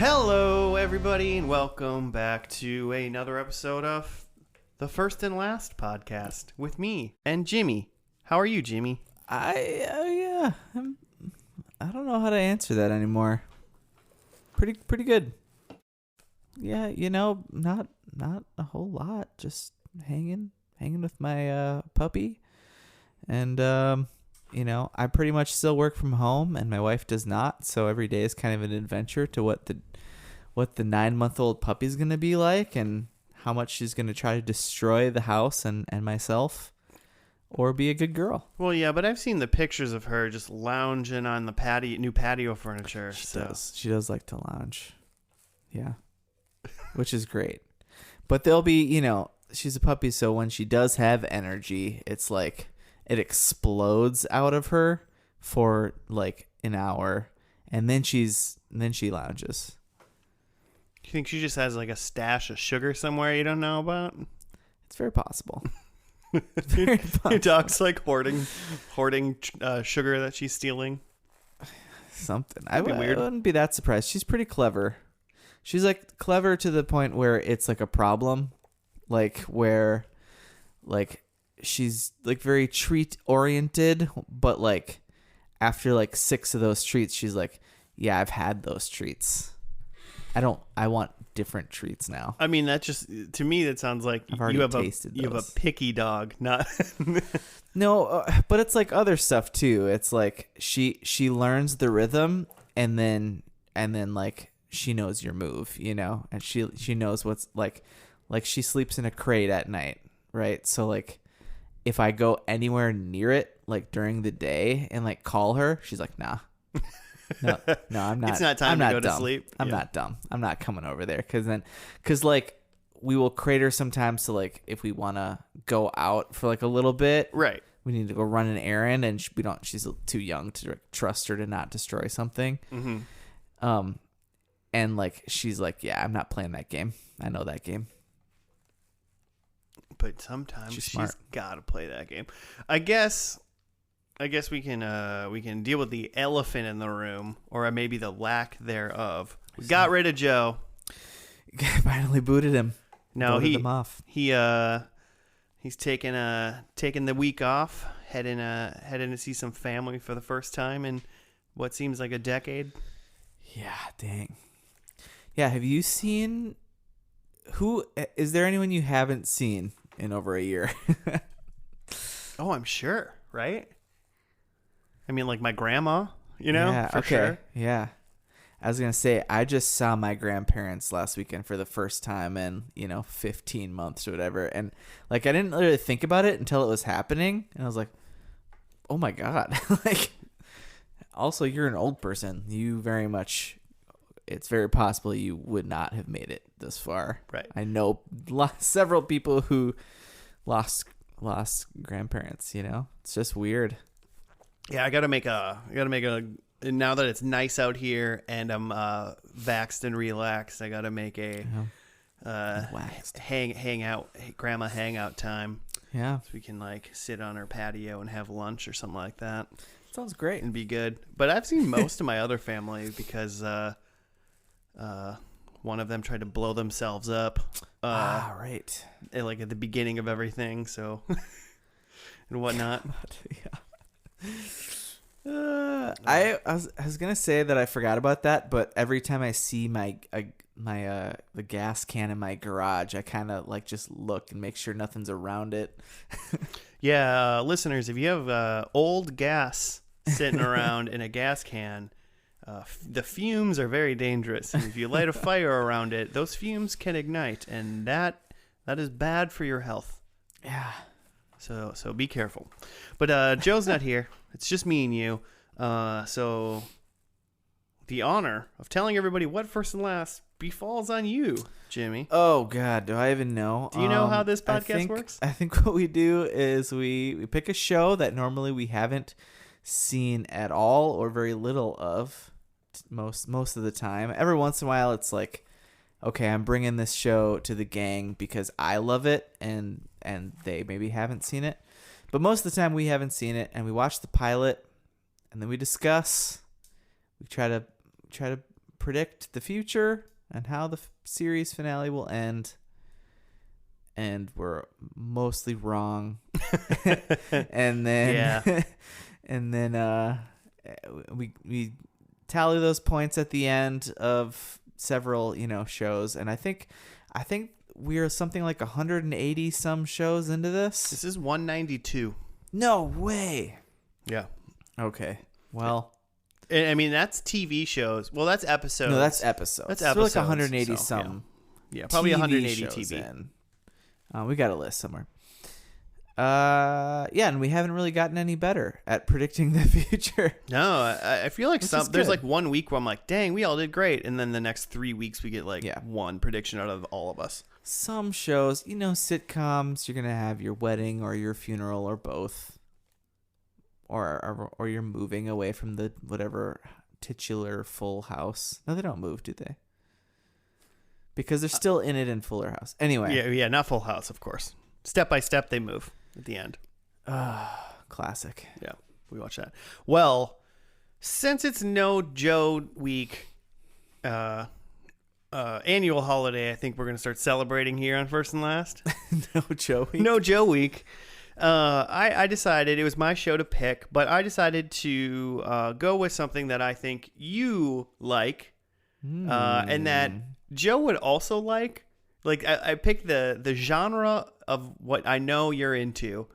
Hello, everybody, and welcome back to another episode of the First and Last podcast with me and Jimmy. How are you, Jimmy? I don't know how to answer that anymore. Pretty good. Yeah, not a whole lot. Just hanging with my puppy, and I pretty much still work from home, and my wife does not. So every day is kind of an adventure to what the 9-month-old puppy's gonna be like, and how much she's gonna try to destroy the house and myself, or be a good girl. Well, yeah, but I've seen the pictures of her just lounging on the new patio furniture. She does like to lounge. Yeah. Which is great. But there'll be, she's a puppy, so when she does have energy, it's like it explodes out of her for like an hour, and then she lounges. You think she just has like a stash of sugar somewhere you don't know about? It's very possible. Your dog's like hoarding sugar that she's stealing. Something. I wouldn't be that surprised. She's pretty clever. She's like clever to the point where it's like a problem, like where like she's like very treat oriented, but like after like 6 of those treats, she's like, yeah, I've had those treats. I want different treats now. I mean, that just, to me, that sounds like you have a picky dog, not. No, but it's like other stuff too. It's like she learns the rhythm, and then like she knows your move, and she knows what's like she sleeps in a crate at night, right? So like if I go anywhere near it like during the day and like call her, she's like, nah. No, I'm not. It's not time to go to sleep. I'm not dumb. I'm not coming over there because like we will crate her sometimes to like if we want to go out for like a little bit. Right. We need to go run an errand, and she's too young to trust her to not destroy something. Mm-hmm. And like she's like, yeah, I'm not playing that game. I know that game. But sometimes she's got to play that game. I guess we can deal with the elephant in the room, or maybe the lack thereof. We got rid of Joe. Finally booted him. No, him off. He's taking the week off, heading to see some family for the first time in what seems like a decade. Yeah, dang. Yeah, have you seen is there anyone you haven't seen in over a year? Oh, I'm sure, right? I mean, like my grandma, yeah, for okay. sure. Yeah. I was going to say, I just saw my grandparents last weekend for the first time in, 15 months or whatever. And like, I didn't really think about it until it was happening. And I was like, oh my God. Like, also, you're an old person. It's very possible you would not have made it this far. Right. I know several people who lost grandparents, It's just weird. Yeah, I gotta make a. Now that it's nice out here and I'm vaxxed and relaxed, I gotta make a grandma hangout time. Yeah, so we can like sit on her patio and have lunch or something like that. Sounds great and be good. But I've seen most of my other family because one of them tried to blow themselves up. Right. Like at the beginning of everything, so and whatnot. Yeah. I was gonna say that I forgot about that, but every time I see the gas can in my garage, I kind of like just look and make sure nothing's around it. Yeah, listeners, if you have old gas sitting around in a gas can, the fumes are very dangerous, and if you light a fire around it, those fumes can ignite, and that is bad for your health. Yeah. So be careful. But Joe's not here. It's just me and you. So the honor of telling everybody what first and last befalls on you, Jimmy. Oh, God. Do I even know? Do you know how this podcast works? I think what we do is we pick a show that normally we haven't seen at all or very little of most of the time. Every once in a while, it's like, okay, I'm bringing this show to the gang because I love it and they maybe haven't seen it. But most of the time we haven't seen it, and we watch the pilot, and then we discuss. We try to predict the future and how the series finale will end. And we're mostly wrong. And then and then we tally those points at the end of several, shows, and I think we're something like 180 some shows into this. This is 192. No way. Yeah. Okay. Well, I mean, that's TV shows. Well, that's episodes. no, that's episodes. That's So we're like episodes, 180 so, some. Yeah, probably 180 shows TV. in. We got a list somewhere. Yeah, and we haven't really gotten any better at predicting the future. No, I feel like Which is there's good. like 1 week where I'm like, dang, we all did great. And then the next 3 weeks we get like Yeah. one prediction out of all of us. Some shows, sitcoms, you're going to have your wedding or your funeral or both. Or you're moving away from the whatever titular Full House. No, they don't move, do they? Because they're still in it in Fuller House. Anyway. Yeah, not Full House, of course. Step by step, they move at the end. Classic. Yeah, we watch that. Well, since it's no Joe week, annual holiday, I think we're going to start celebrating here on First and Last. No Joey. No Joe week. I decided it was my show to pick, but I decided to go with something that I think you like, and that Joe would also like. Like I picked the genre of what I know you're into,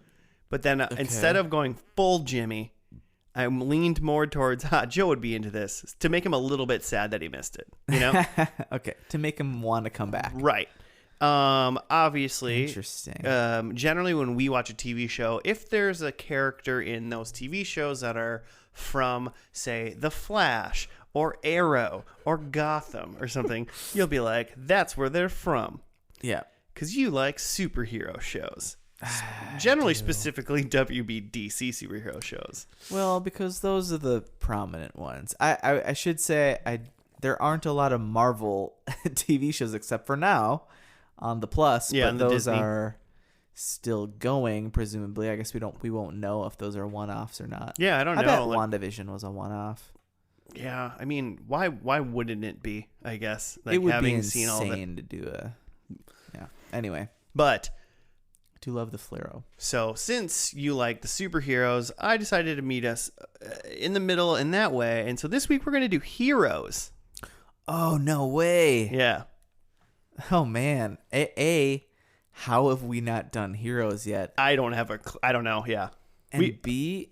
but then instead of going full Jimmy, I leaned more towards Joe would be into this to make him a little bit sad that he missed it. Okay, to make him want to come back. Right. Obviously, Interesting. Generally when we watch a TV show, if there's a character in those TV shows that are from, say, The Flash or Arrow or Gotham or something, you'll be like, that's where they're from. Yeah. Because you like superhero shows. Generally, specifically WBDC superhero shows. Well, because those are the prominent ones. I should say there aren't a lot of Marvel TV shows except for now on the Plus. Yeah, but on the those Disney. are still going, presumably. I guess we won't know if those are one-offs or not. Yeah, I don't know. I bet like- WandaVision was a one-off. Yeah, I mean, why wouldn't it be? I guess like It would be having seen all of it. insane to do a. Yeah. Anyway, But I do love the Flaro. so since you like the superheroes, I decided to meet us in the middle in that way. And so this week we're going to do heroes. Oh no way! Yeah. Oh man, how have we not done Heroes yet? I don't know. Yeah. And B,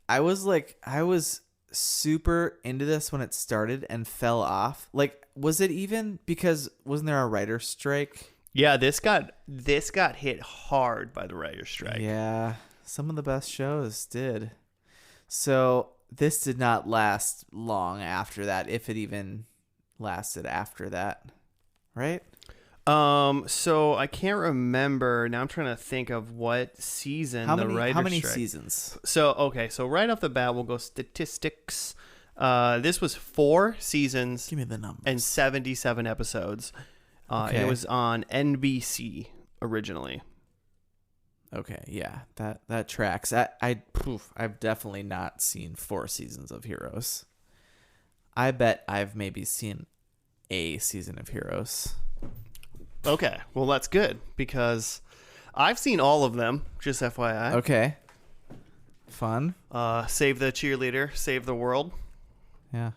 I was super into this when it started and fell off. Like, was it even because wasn't there a writer's strike? Yeah, this got hit hard by the writer's strike. Yeah, some of the best shows did. So this did not last long after that, if it even lasted after that, right? So I can't remember. Now I'm trying to think of what season How the many writer's strike. seasons? So right off the bat, we'll go statistics. This was 4 seasons Give me the numbers. and 77 episodes. Okay. It was on NBC originally. Okay, yeah, that tracks. I've definitely not seen 4 seasons of Heroes. I bet I've maybe seen a season of Heroes. Okay, well that's good because I've seen all of them. Just FYI. Okay, fun. Save the cheerleader, save the world. Yeah,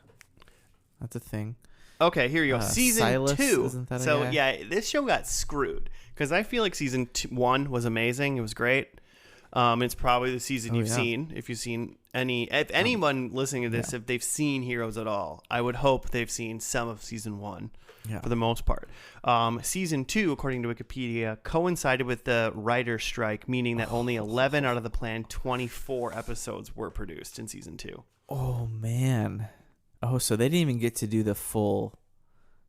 that's a thing. Okay, here you go. Season Silas, 2. isn't that a So guy? yeah, this show got screwed because I feel like season 1 was amazing. It was great. It's probably the season you've yeah. seen. If you've seen if anyone listening to this, if they've seen Heroes at all, I would hope they've seen some of season 1 Yeah. for the most part. Season 2, according to Wikipedia, coincided with the writer's strike, meaning that only 11 out of the planned 24 episodes were produced in season 2. Oh man. Oh, so they didn't even get to do the full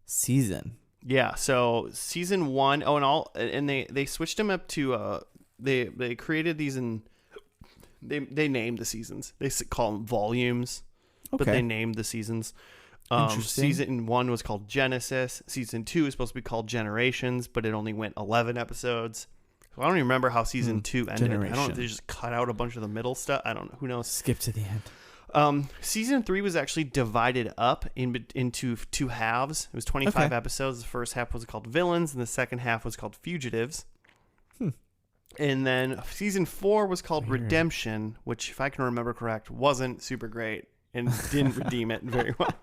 season. Yeah, so season 1, and they switched them up to they created these and they named the seasons. They call them volumes, but they named the seasons. Interesting. Season 1 was called Genesis. Season 2 is supposed to be called Generations, but it only went 11 episodes. So I don't even remember how season 2 ended. I don't know if they just cut out a bunch of the middle stuff. I don't know. Who knows? Skip to the end. Season 3 was actually divided up into 2 halves. It was 25 Okay. episodes. The first half was called Villains, and the second half was called Fugitives. And then season 4 was called Weird. Redemption, which, if I can remember correct, wasn't super great and didn't redeem it very well.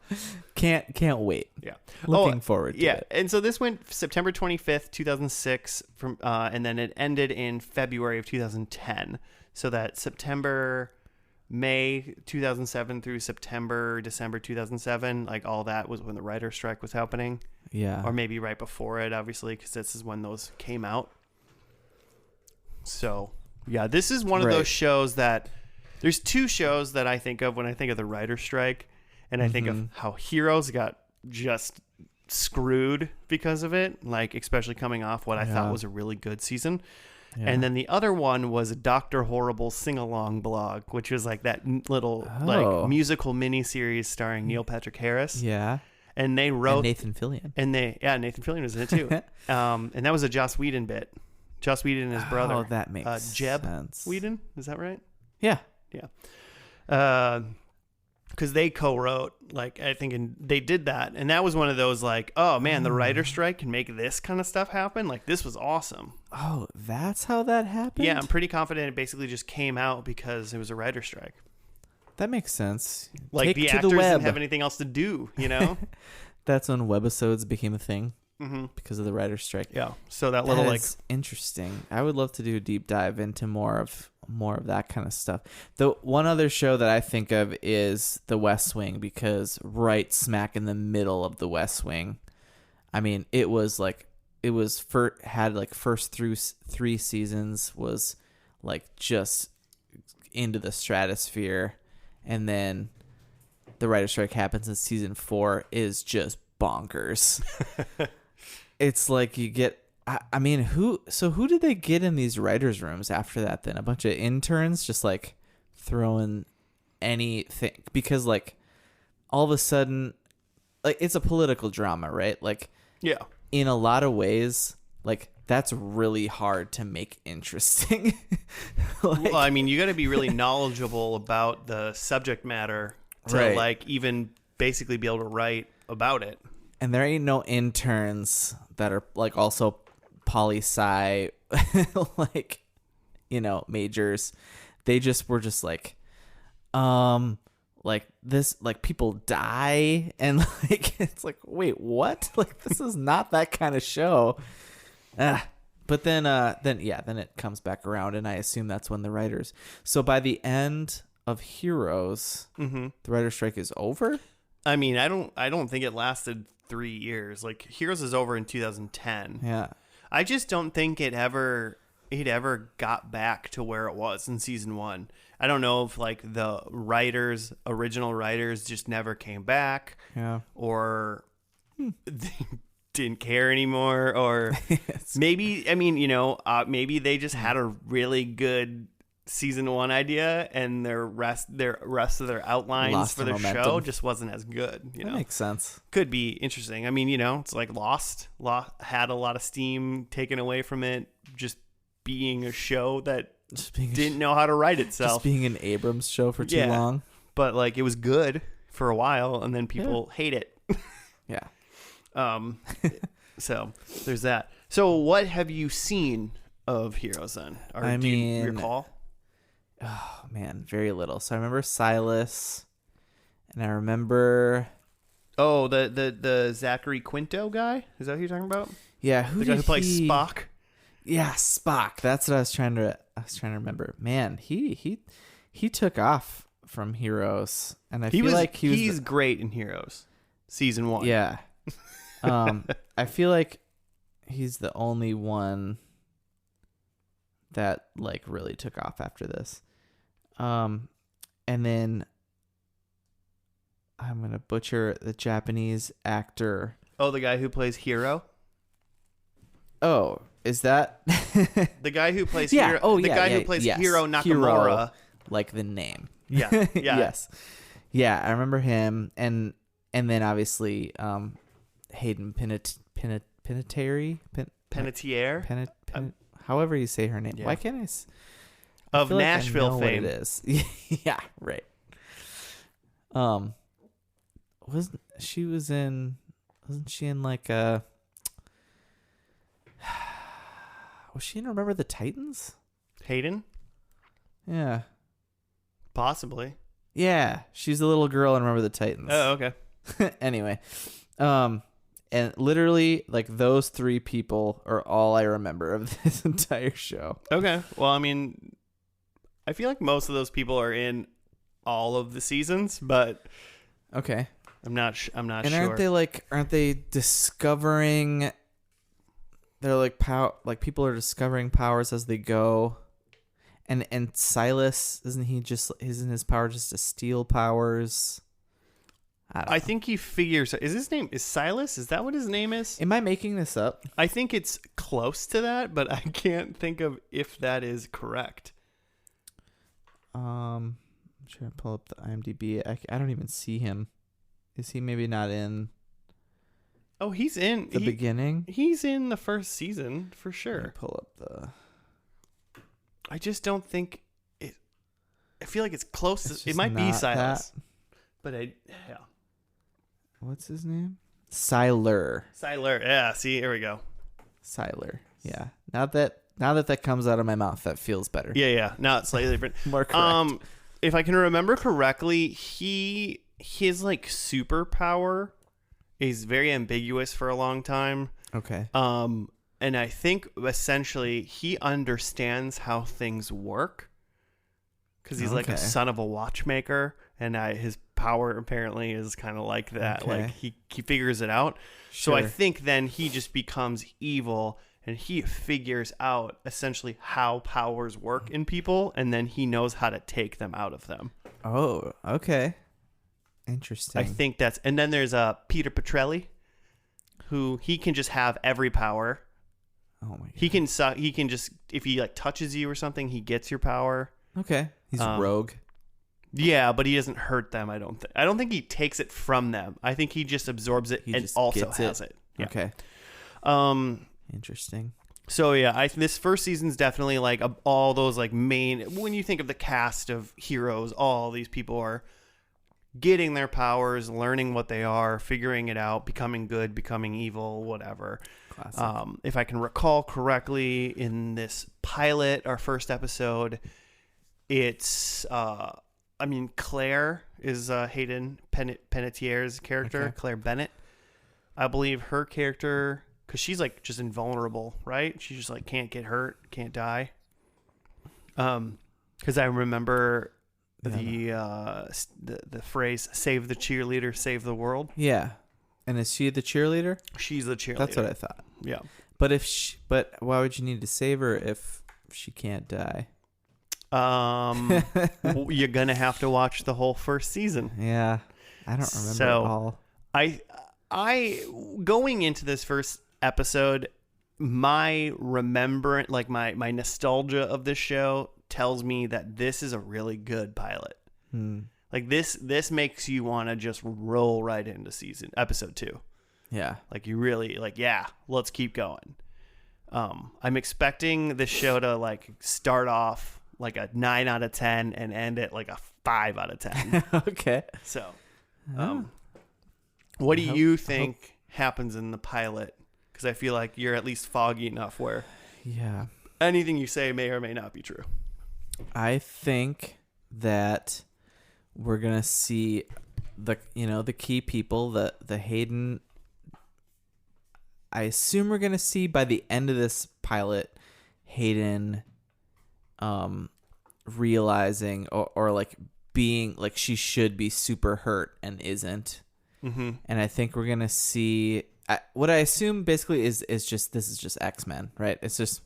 Can't wait. Yeah. Looking forward to Yeah, it. and so this went September 25th, 2006, and then it ended in February of 2010. So that May 2007 through December 2007, like all that was when the writer's strike was happening, Yeah. or maybe right before it, obviously, because this is when those came out. So, yeah, this is one of Right. those shows that there's 2 shows that I think of when I think of the writer's strike, and I think of how Heroes got just screwed because of it, like especially coming off what I thought Yeah. was a really good season. Yeah. And then the other one was a Dr. Horrible sing-along blog, which was like that little Oh. like musical miniseries starring Neil Patrick Harris. Yeah. And they wrote And Nathan Fillion. Nathan Fillion was in it too. And that was a Joss Whedon bit. Joss Whedon and his brother. Oh, that makes Jeb sense. Whedon, is that right? Yeah. Because they co-wrote, like, I think, and they did that, and that was one of those like, oh man, the writer's strike can make this kind of stuff happen. Like, this was awesome. Oh, that's how that happened? Yeah, I'm pretty confident it basically just came out because it was a writer's strike. That makes sense. Like, Take the to actors the web. didn't have anything else to do, you know? That's when webisodes became a thing Mm-hmm. because of the writer's strike. Yeah. So that little, like, That's interesting. I would love to do a deep dive into more of that kind of stuff. The one other show that I think of is The West Wing, because right smack in the middle of The West Wing, I mean, had like first through 3 seasons was like just into the stratosphere, and then the writer's strike happens in season 4 is just bonkers. It's like you get, I mean, who did they get in these writers' rooms after that then? A bunch of interns just like throwing anything, because like all of a sudden, like, it's a political drama, right? Like, yeah. in a lot of ways, like, that's really hard to make interesting. Like, Well, I mean, you got to be really knowledgeable about the subject matter to, Right. like, even basically be able to write about it. and there ain't no interns that are like also poli-sci like, you know, majors. They just were just like this, like, people die, and like it's like, wait, what? Like, this is not that kind of show. But then it comes back around, and I assume that's when the writers. So by the end of Heroes, the writer's strike is over. I mean, I don't think it lasted 3 years. Like, Heroes is over in 2010. Yeah. I just don't think it ever got back to where it was in season 1. I don't know if, like, the original writers just never came back, Yeah. or they didn't care anymore, or maybe, I mean, you know, maybe they just had a really good season 1 idea, and their rest of their outlines Lost for the their show momentum. just wasn't as good. You That know, makes sense. could be interesting. I mean, you know, it's like Lost had a lot of steam taken away from it, just being a show that Just being didn't know how to write just itself. being an Abrams show for too Yeah. long. But, like, it was good for a while, and then people hate it. Yeah. So there's that. So what have you seen of Heroes then? Or I do you mean, recall? Oh man, very little. So I remember Silas, and I remember, Oh, the Zachary Quinto guy? Is that who you're talking about? yeah, who The guy did who plays he- Spock? Yeah, Spock. That's what I was trying to remember. Man, he took off from Heroes, and I feel like he's great in Heroes, season 1. yeah. I feel like he's the only one that like really took off after this. And then I'm gonna butcher the Japanese actor. Oh, the guy who plays Hero? Oh, is that The guy who plays Yeah. Hero. Oh, the yeah, guy yeah, who plays yes. Hiro Nakamura. Hiro. Like the name? Yeah. Yeah. Yes. Yeah, I remember him, and then obviously Hayden Panettiere. Panettiere However you say her name. Yeah. Why can't I? I of feel like I Nashville know what fame. it is. Yeah, right. Wasn't she in like a was she in Remember the Titans? Hayden? Yeah. Possibly. Yeah, she's the little girl in Remember the Titans. Oh, okay. Anyway, and literally like those three people are all I remember of this entire show. Okay. Well, I mean, I feel like most of those people are in all of the seasons, but Okay. I'm not And sure. aren't they discovering? They're like people are discovering powers as they go. And Silas, isn't his power just to steal powers? I don't know. I think he figures. Is Silas? Is that what his name is? Am I making this up? I think it's close to that, but I can't think of if that is correct. I'm trying to pull up the IMDb. I don't even see him. Is he maybe not in Oh, he's in the beginning? He's in the first season for Let me sure. pull up the. I just don't think it. I feel like it's close. It's It just might be not Silas, that. but What's his name? Siler. Siler. Yeah. See, here we go. Siler. Yeah. Now that comes out of my mouth, that feels better. Yeah. Now it's slightly different. More correct. If I can remember correctly, his like superpower is very ambiguous for a long time. Okay. And I think essentially he understands how things work because he's like a Okay. son of a watchmaker, and his power apparently is kind of like that. Okay. Like he figures it out. So I Sure. think then he just becomes evil, and he figures out essentially how powers work in people, and then he knows how to take them out of them. Oh, okay. Interesting. I think that's, and then there's Peter Petrelli, who he can just have every power. Oh my god. He can just, if he like touches you or something, he gets your power. Okay. He's rogue. Yeah, but he doesn't hurt them. I don't think he takes it from them. I think he just absorbs it He and just also gets has it. Yeah. Okay. Um. Interesting. So yeah, this first season's definitely like all those like main. When you think of the cast of heroes, all these people are getting their powers, learning what they are, figuring it out, becoming good, becoming evil, whatever. Classic. If I can recall correctly, in this pilot, our first episode, it's Claire is Hayden Panettiere's character, Okay. Claire Bennett. I believe her character, because she's like just invulnerable, right? She just like can't get hurt, can't die. Because I remember the phrase "save the cheerleader, save the world." Yeah. And is she the cheerleader? She's the cheerleader. That's what I thought. Yeah. But why would you need to save her if she can't die? You're gonna have to watch the whole first season. Yeah. I don't remember So- it all. I going into this first episode, my remembrance, like my nostalgia of this show tells me that this is a really good pilot. Like this makes you want to just roll right into episode 2. Yeah. Like you really like, yeah, let's keep going. I'm expecting this show to like start off like a 9 out of 10 and end at like a 5 out of 10. Okay. So, what do you think happens in the pilot? Because I feel like you're at least foggy enough where Yeah. anything you say may or may not be true. I think that we're gonna see the key people, the Hayden. I assume we're gonna see by the end of this pilot, Hayden, realizing or like being like she should be super hurt and isn't. Mm-hmm. And I think we're gonna see what I assume basically is just this is just X-Men, right? It's just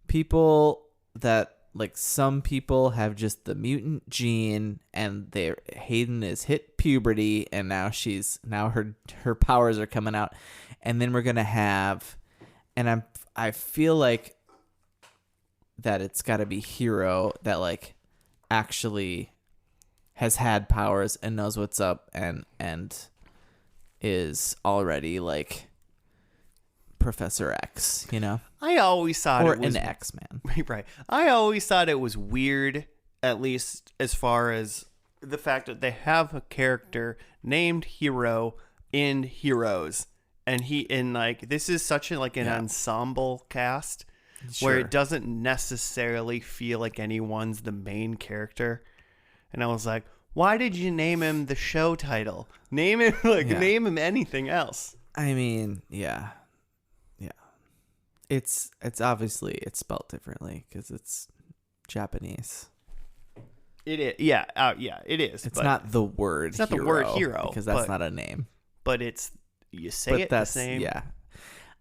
people that like some people have just the mutant gene, and Hayden has hit puberty, and now her powers are coming out, and then we're gonna have, and I feel like that it's got to be Hero that like actually has had powers and knows what's up and is already like Professor X, I always thought or it was an X-Man. right. I always thought it was weird, at least as far as the fact that they have a character named Hero in Heroes, and this is such an ensemble cast where Sure. it doesn't necessarily feel like anyone's the main character. And I was like, why did you name him the show title? Name him name him anything else. I mean, yeah. It's obviously it's spelled differently because it's Japanese. It is, yeah, it is. It's not the word. It's not the word hero because that's not a name. But you say it the same. Yeah,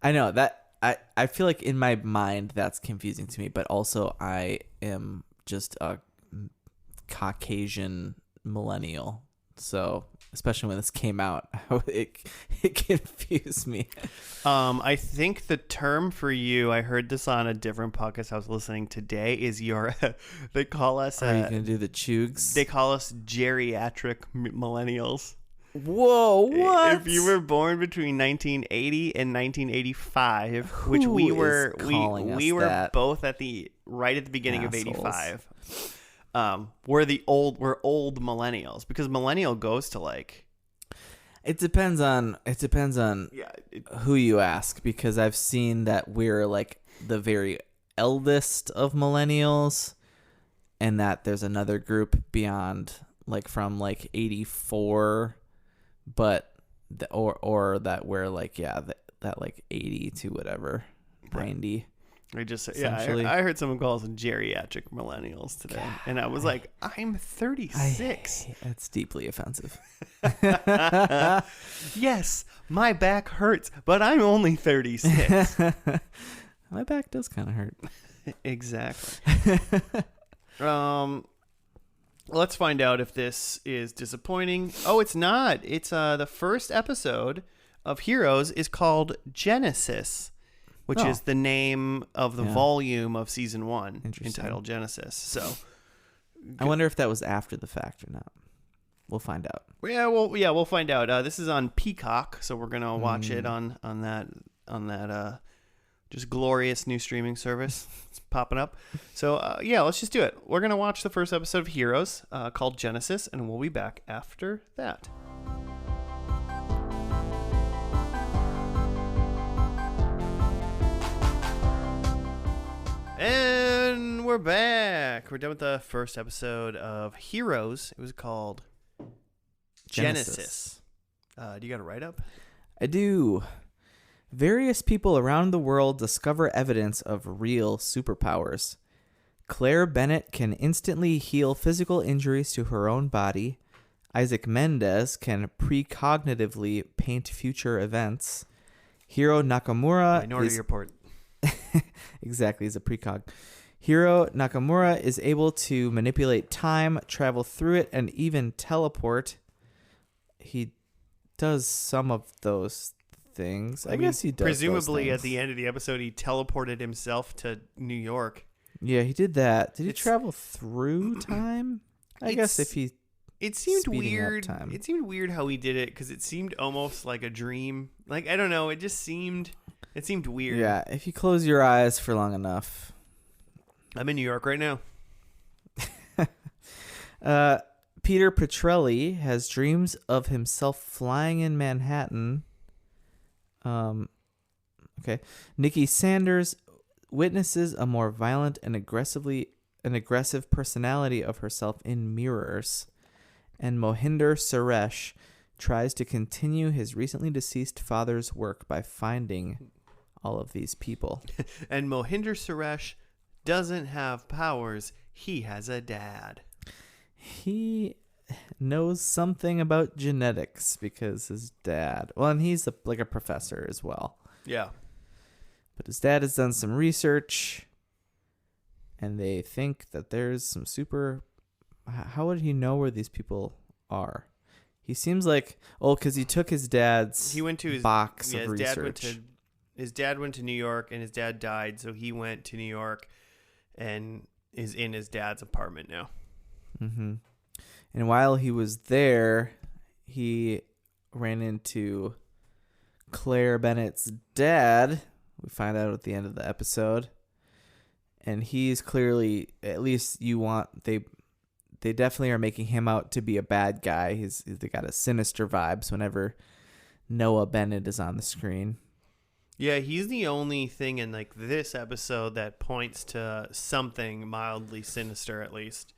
I know that. I feel like in my mind that's confusing to me, but also I am just a Caucasian millennial, so especially when this came out, it confused me. I think the term for you, I heard this on a different podcast I was listening today, is they call us... Are you going to do the Chugs? They call us geriatric millennials. Whoa, what? If you were born between 1980 and 1985, which we were that? Both right at the beginning Assholes. of 85. We're old millennials, because millennial goes to like... It depends on who you ask, because I've seen that we're like the very eldest of millennials, and that there's another group beyond, like from like 84, but or that we're like that like 80 to whatever, 90. I heard someone call us geriatric millennials today, and I was like, I'm 36. That's deeply offensive. Yes, my back hurts, but I'm only 36. My back does kind of hurt. Exactly. Let's find out if this is disappointing. Oh, it's not. It's the first episode of Heroes is called Genesis, which is the name of the volume of season 1 entitled Genesis. So I wonder if that was after the fact or not. We'll find out. We'll find out. This is on Peacock, so we're gonna watch it on that just glorious new streaming service. It's popping up. So let's just do it. We're gonna watch the first episode of Heroes called Genesis, and we'll be back after that. And we're back. We're done with the first episode of Heroes. It was called Genesis. Do you got a write-up? I do. Various people around the world discover evidence of real superpowers. Claire Bennett can instantly heal physical injuries to her own body. Isaac Mendez can precognitively paint future events. Hiro Nakamura Minority Report. Exactly, he's a precog. Hiro Nakamura is able to manipulate time, travel through it, and even teleport. He does some of those things. I guess he does. Presumably, at the end of the episode, he teleported himself to New York. Yeah, he did that. Did he travel through time? I guess if he. It seemed weird. It seemed weird how he did it, because it seemed almost like a dream. Like, I don't know. It just seemed. It seemed weird. Yeah, if you close your eyes for long enough. I'm in New York right now. Peter Petrelli has dreams of himself flying in Manhattan. Okay. Nikki Sanders witnesses a more violent and aggressive personality of herself in mirrors. And Mohinder Suresh tries to continue his recently deceased father's work by finding all of these people. And Mohinder Suresh doesn't have powers. He has a dad. He knows something about genetics because his dad... Well, and he's like a professor as well. Yeah. But his dad has done some research, and they think that there's some super... How would he know where these people are? He seems like... Oh, because he took his dad's box of research. His dad went to New York, and his dad died, so he went to New York and is in his dad's apartment now. Mm-hmm. And while he was there, he ran into Claire Bennett's dad. We find out at the end of the episode. And he's clearly, at least they definitely are making him out to be a bad guy. They got a sinister vibes whenever Noah Bennett is on the screen. Yeah, he's the only thing in like this episode that points to something mildly sinister, at least,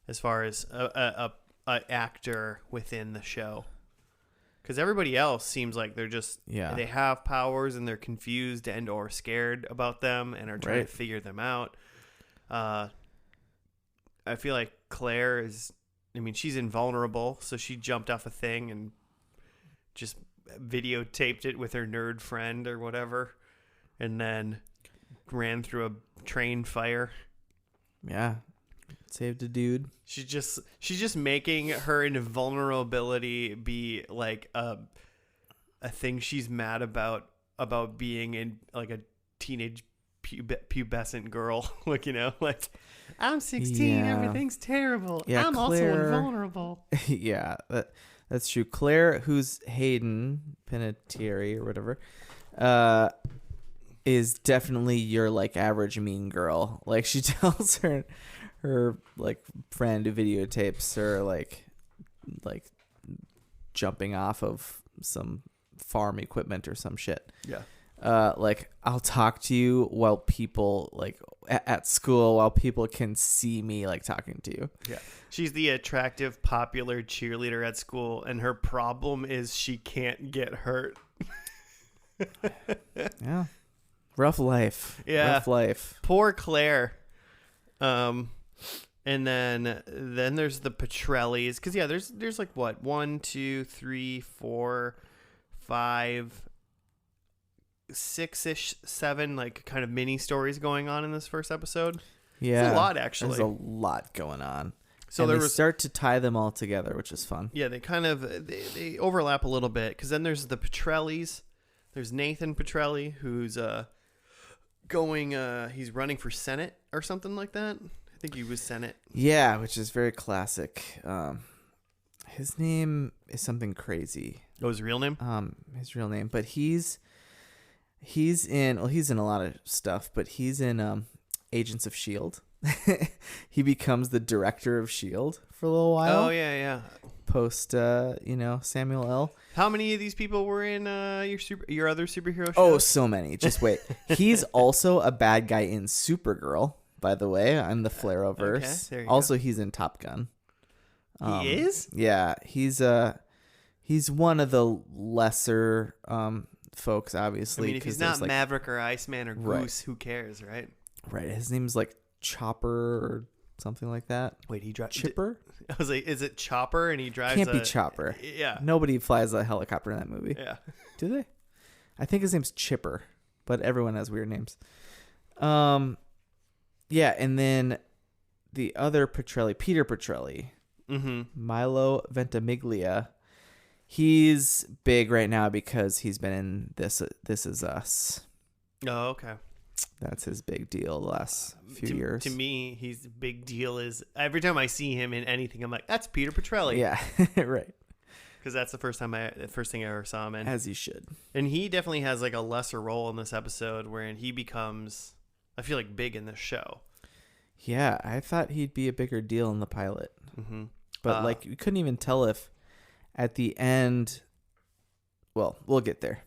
as far as a actor within the show. Because everybody else seems like they're just they have powers and they're confused and or scared about them and are trying to figure them out. I feel like Claire is, I mean, she's invulnerable, so she jumped off a thing and just videotaped it with her nerd friend or whatever, and then ran through a train fire. Yeah, saved a dude. She's just making her invulnerability be like a thing she's mad about being in like a teenage pubescent girl. Like, you know, like, I'm 16, everything's terrible. Yeah, I'm Claire, also invulnerable. Yeah, that's true. Claire, who's Hayden Panettiere or whatever, is definitely your like average mean girl. Like, she tells her like friend who videotapes her like jumping off of some farm equipment or some shit. Yeah. Like, I'll talk to you while people like at school while people can see me like talking to you. Yeah. She's the attractive, popular cheerleader at school, and her problem is she can't get hurt. Yeah. Rough life. Yeah. Rough life. Poor Claire. And then there's the Petrellis. Because, yeah, there's like, what, 1, 2, 3, 4, 5, 6-ish, 7, like, kind of mini stories going on in this first episode. Yeah. It's a lot, actually. There's a lot going on. So and they start to tie them all together, which is fun. Yeah, they kind of they overlap a little bit, because then there's the Petrellis. There's Nathan Petrelli, who's he's running for Senate or something like that. I think he was Senate. Yeah, which is very classic. His name is something crazy. Oh, his real name? His real name, but he's in a lot of stuff, but he's in Agents of S.H.I.E.L.D. He becomes the director of S.H.I.E.L.D. for a little while. Oh, yeah. Post, Samuel L. How many of these people were in your other superhero shows? Oh, so many. Just wait. He's also a bad guy in Supergirl, by the way. I'm the Flareoverse. Okay, there you also, go. he's in Top Gun. He is? Yeah, he's one of the lesser folks, obviously. I mean, if he's not Maverick or Iceman or Goose, who cares, right? Right. His name's like Chopper or something like that. Wait, he drives Chipper? I was like, is it Chopper? And he drives. Can't be Chopper. Yeah. Nobody flies a helicopter in that movie. Yeah. Do they? I think his name's Chipper, but everyone has weird names. Yeah, and then the other Petrelli, Peter Petrelli, Milo Ventimiglia. He's big right now because he's been in This Is Us. Oh, okay. That's his big deal the last few years. To me, his big deal is every time I see him in anything, I'm like, that's Peter Petrelli. Yeah, right. Because that's the first thing I ever saw him in. As he should. And he definitely has like a lesser role in this episode, wherein he becomes, I feel like, big in this show. Yeah, I thought he'd be a bigger deal in the pilot. Mm-hmm. But like, you couldn't even tell if at the end. Well, we'll get there.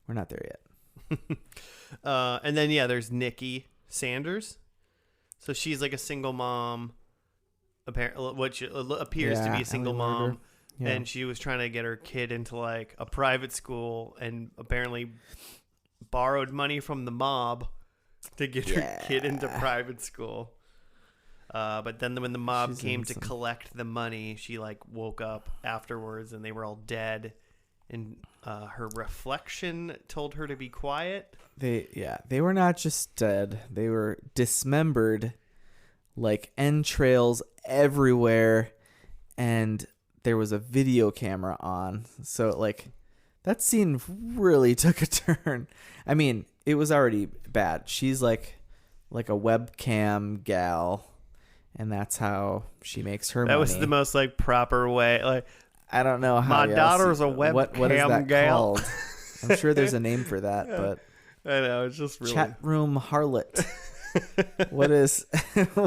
We're not there yet. And then there's Nikki Sanders. So she's like a single mom, which appears to be a single mom, and she was trying to get her kid into like a private school, and apparently borrowed money from the mob to get her kid into private school. But then when the mob came to collect the money, she like woke up afterwards, and they were all dead. And her reflection told her to be quiet. They were not just dead. They were dismembered, like entrails everywhere, and there was a video camera on. So like that scene really took a turn. I mean, it was already bad. She's like a webcam gal, and that's how she makes her money. That was the most like proper way. Like, I don't know how. My daughter's a webcam what is that gal. Called? I'm sure there's a name for that, but I know, it's just really chat room harlot. What is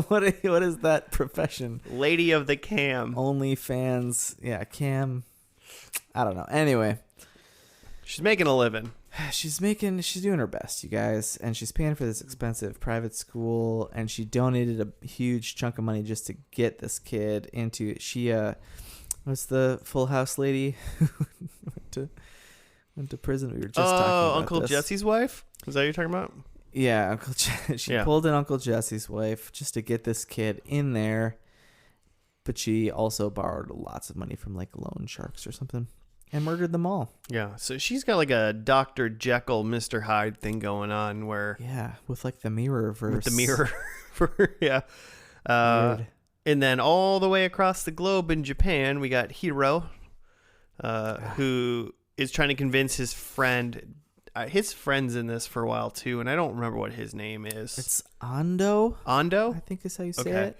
what is that profession? Lady of the cam. OnlyFans. Yeah, cam. I don't know. Anyway, She's making a living. she's doing her best, you guys, and she's paying for this expensive private school, and she donated a huge chunk of money just to get this kid into. She what's the Full House lady who went to prison? We were just talking about Uncle this. Jesse's wife. Is that what you're talking about? Yeah, she pulled in Uncle Jesse's wife just to get this kid in there, but she also borrowed lots of money from like loan sharks or something and murdered them all. Yeah, so she's got like a Dr. Jekyll, Mr. Hyde thing going on where Yeah, with like the mirror verse. with the mirror, yeah. Weird. And then all the way across the globe in Japan, we got Hiro, who is trying to convince his friend. His friend's in this for a while too, and I don't remember what his name is. It's Ando. Ando, I think is how you say okay.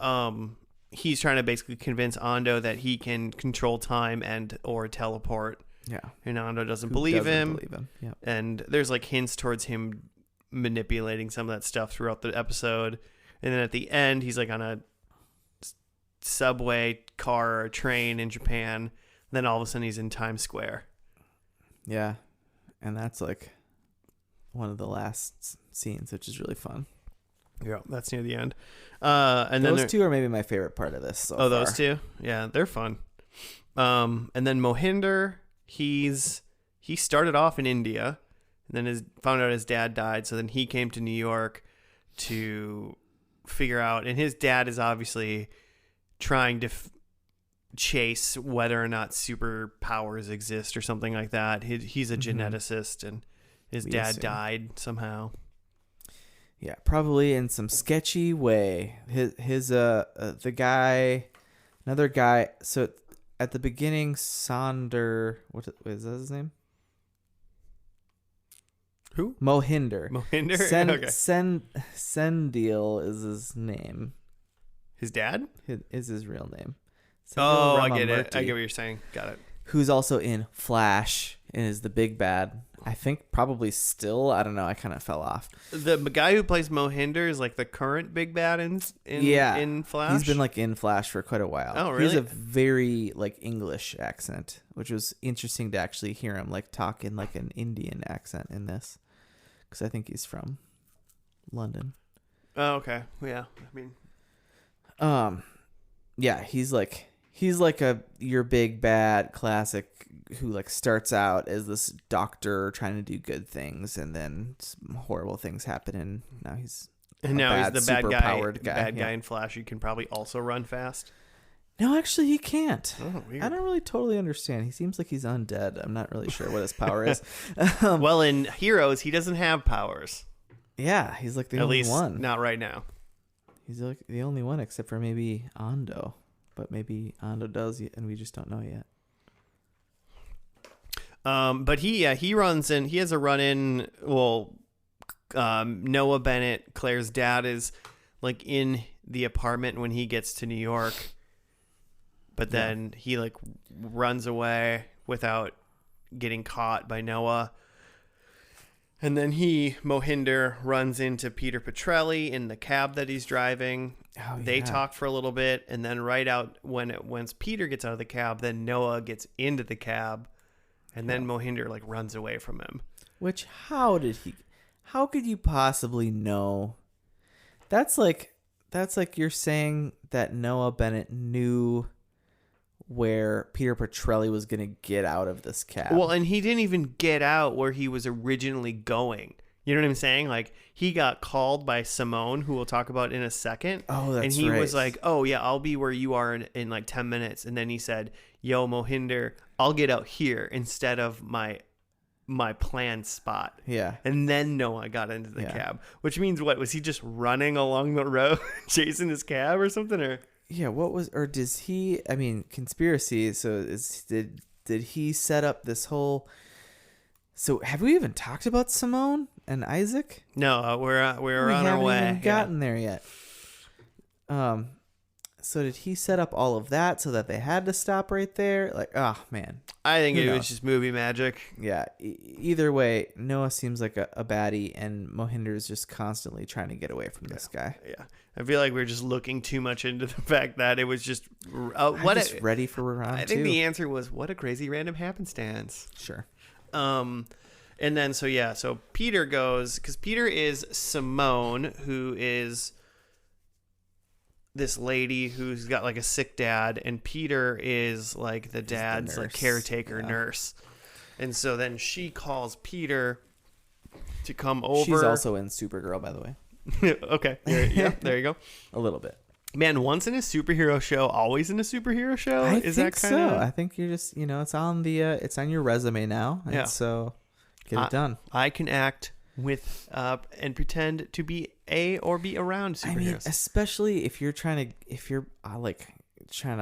it. He's trying to basically convince Ando that he can control time and or teleport. Yeah. And Ando doesn't Who believe doesn't him. believe him? Yeah. And there's like hints towards him manipulating some of that stuff throughout the episode. And then at the end, he's like on a subway car or a train in Japan. Then all of a sudden he's in Times Square. Yeah. And that's like one of the last scenes, which is really fun. Yeah, that's near the end. And those then two are maybe my favorite part of this. So oh, those far. two? Yeah, they're fun. And then Mohinder, he started off in India, and then found out his dad died. So then he came to New York to figure out, and his dad is obviously trying to chase whether or not superpowers exist or something like that. He's a geneticist, and his dad died somehow. Yeah, probably in some sketchy way. The guy, another guy. So at the beginning, Sonder, what is that his name? Who? Mohinder. Okay. Sendil is his name. His dad? Is his real name. Oh, Sendil I get it. Ramamurthy, I get what you're saying. Got it. Who's also in Flash and is the big bad. I think probably still. I don't know. I kind of fell off. The guy who plays Mohinder is like the current big bad in Flash. He's been like in Flash for quite a while. Oh, really? He has a very like English accent, which was interesting to actually hear him like talk in like an Indian accent in this, because I think he's from London. Oh, okay. Yeah. I mean, yeah, he's like your big bad classic who like starts out as this doctor trying to do good things, and then some horrible things happen, and now he's the bad guy Yeah. in Flash. Who can probably also run fast. No, actually, he can't. Oh, weird. I don't really totally understand. He seems like he's undead. I'm not really sure what his power is. Well, in Heroes, he doesn't have powers. Yeah, he's like the At only least one. not right now. He's like the only one except for maybe Ando. But maybe Ando does, and we just don't know yet. But he runs in. He has a run in. Well, Noah Bennett, Claire's dad, is like in the apartment when he gets to New York. But then he like runs away without getting caught by Noah. And then Mohinder, runs into Peter Petrelli in the cab that he's driving. Oh, They yeah. talk for a little bit, and then right out once Peter gets out of the cab, then Noah gets into the cab, and then Mohinder like runs away from him. Which how could you possibly know? That's like you're saying that Noah Bennett knew where Peter Petrelli was going to get out of this cab. Well, and he didn't even get out where he was originally going. You know what I'm saying? Like, he got called by Simone, who we'll talk about in a second. Oh, that's right. And he was like, oh, yeah, I'll be where you are in like 10 minutes. And then he said, yo, Mohinder, I'll get out here instead of my planned spot. Yeah. And then Noah got into the cab, which means what? Was he just running along the road chasing his cab or something? Or Yeah, does he, I mean, conspiracy, so did he set up this whole, so have we even talked about Simone and Isaac? No, we're on our way. We haven't even gotten there yet. So did he set up all of that so that they had to stop right there? Like, oh man. I think Who it knows? was just movie magic. Yeah. Either way, Noah seems like a baddie, and Mohinder is just constantly trying to get away from this guy. Yeah. I feel like we're just looking too much into the fact that it was just I'm just ready for round I two. think the answer was what a crazy random happenstance. Sure. And then so Peter goes, because Peter is Simone, who is this lady who's got like a sick dad, and Peter is like the dad's like nurse. caretaker Yeah. nurse. And so then she calls Peter to come over. She's also in Supergirl, by the way. Okay. Yeah, there you go. A little bit. Man, once in a superhero show, always in a superhero show. I Is think that kind of? so. I think you're just, it's on the, it's on your resume now. And Yeah. so get it done. I can act with and pretend to be a or be around superheroes. I mean, especially if you're trying to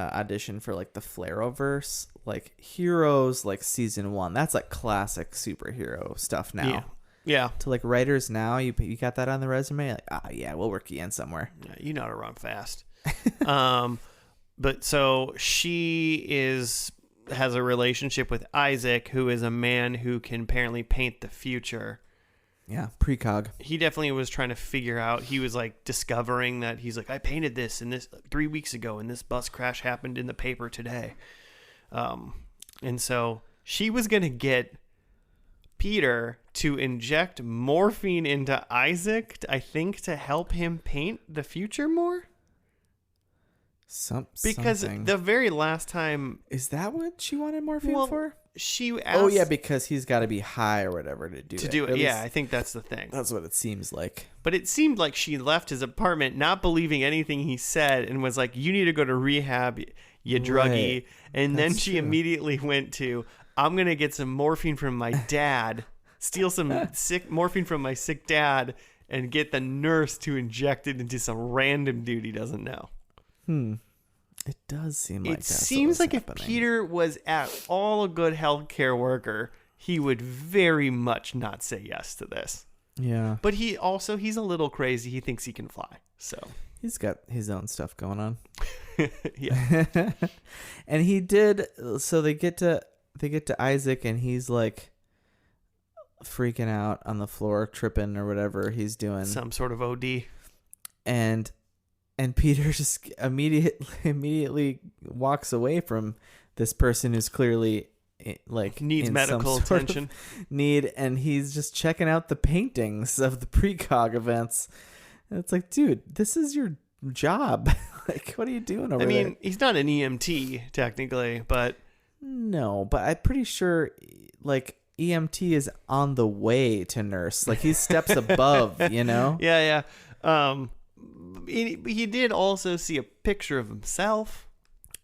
audition for like the Flareverse, like Heroes, like season 1. That's like classic superhero stuff now. Yeah. To like writers now, you got that on the resume. Like, yeah, we'll work you in somewhere. Yeah, you know how to run fast. But so she has a relationship with Isaac, who is a man who can apparently paint the future. Yeah, precog. He definitely was trying to figure out. He was like discovering that he's like, I painted this and this 3 weeks ago, and this bus crash happened in the paper today. And so she was gonna get Peter to inject morphine into Isaac, I think, to help him paint the future more. Because something. the very last time Is that what she wanted morphine for? she asked, Oh yeah, because he's got to be high or whatever to do it. At Yeah, least I think that's the thing. that's what it seems like. But it seemed like she left his apartment not believing anything he said and was like, you need to go to rehab, you druggie. Right. And then That's she true. immediately went to, I'm going to get some morphine from my dad, steal some sick morphine from my sick dad, and get the nurse to inject it into some random dude he doesn't know. It does seem like It seems like if Peter was at all a good healthcare worker, he would very much not say yes to this. Yeah. But he's a little crazy. He thinks he can fly. So He's got his own stuff going on. yeah. And he did, so they get to Isaac, and he's like freaking out on the floor, tripping or whatever he's doing. Some sort of OD. And Peter just immediately walks away from this person who's clearly like Needs in medical some sort of attention. need, and he's just checking out the paintings of the precog events. And it's like, dude, this is your job. Like, what are you doing over there? He's not an EMT technically, but No, but I'm pretty sure like EMT is on the way to nurse. Like he's steps above, you know? yeah. He did also see a picture of himself.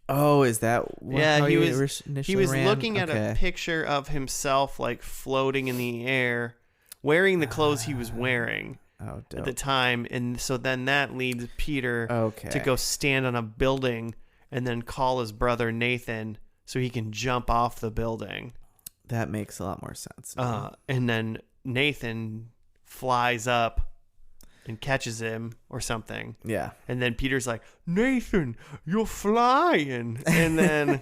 Oh, is that Yeah, how he you was initially ran? looking at a Okay. picture of himself like floating in the air, wearing the clothes he was wearing Oh, at the dope. time, and so then that leads Peter Okay. to go stand on a building and then call his brother Nathan so he can jump off the building. That makes a lot more sense. And then Nathan flies up and catches him or something. Yeah. And then Peter's like, Nathan, you're flying. And then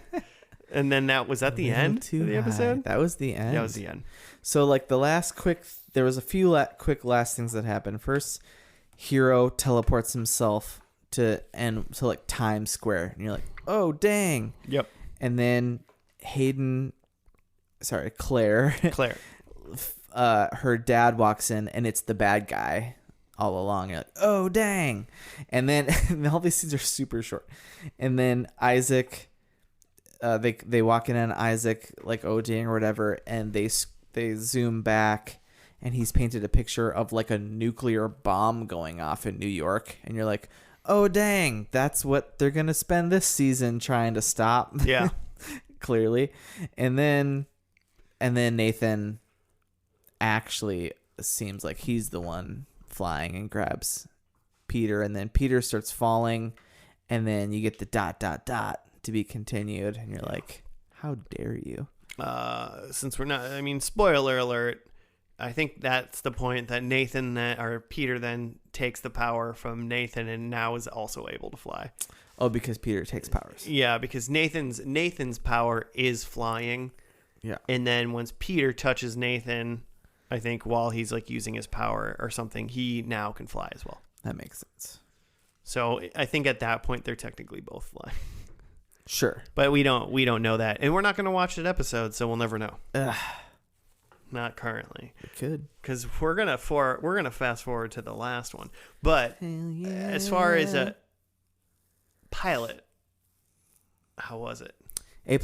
that was at the end of the episode. That was the end. That was the end. So like there was a few quick last things that happened. First, Hero teleports himself to like Times Square, and you're like, oh dang. Yep. And then Claire, her dad walks in, and it's the bad guy all along. You're like, oh dang. And then all these scenes are super short. And then Isaac, they walk in on Isaac like ODing or whatever, and they zoom back, and he's painted a picture of like a nuclear bomb going off in New York, and you're like, oh dang, that's what they're gonna spend this season trying to stop. Yeah. Clearly. And then Nathan actually seems like he's the one flying and grabs Peter, and then Peter starts falling, and then you get the ... to be continued, and you're like, how dare you? Since we're not, spoiler alert, I think that's the point that Nathan or Peter then takes the power from Nathan and now is also able to fly. Oh, because Peter takes powers. Yeah, because Nathan's power is flying. Yeah. And then once Peter touches Nathan, I think while he's like using his power or something, he now can fly as well. That makes sense. So I think at that point they're technically both flying. Sure. But we don't know that. And we're not going to watch that episode, so we'll never know. Ugh. Not currently. We could. Cuz we're going to fast forward to the last one. But Hell yeah. as far as a pilot, how was it? A+.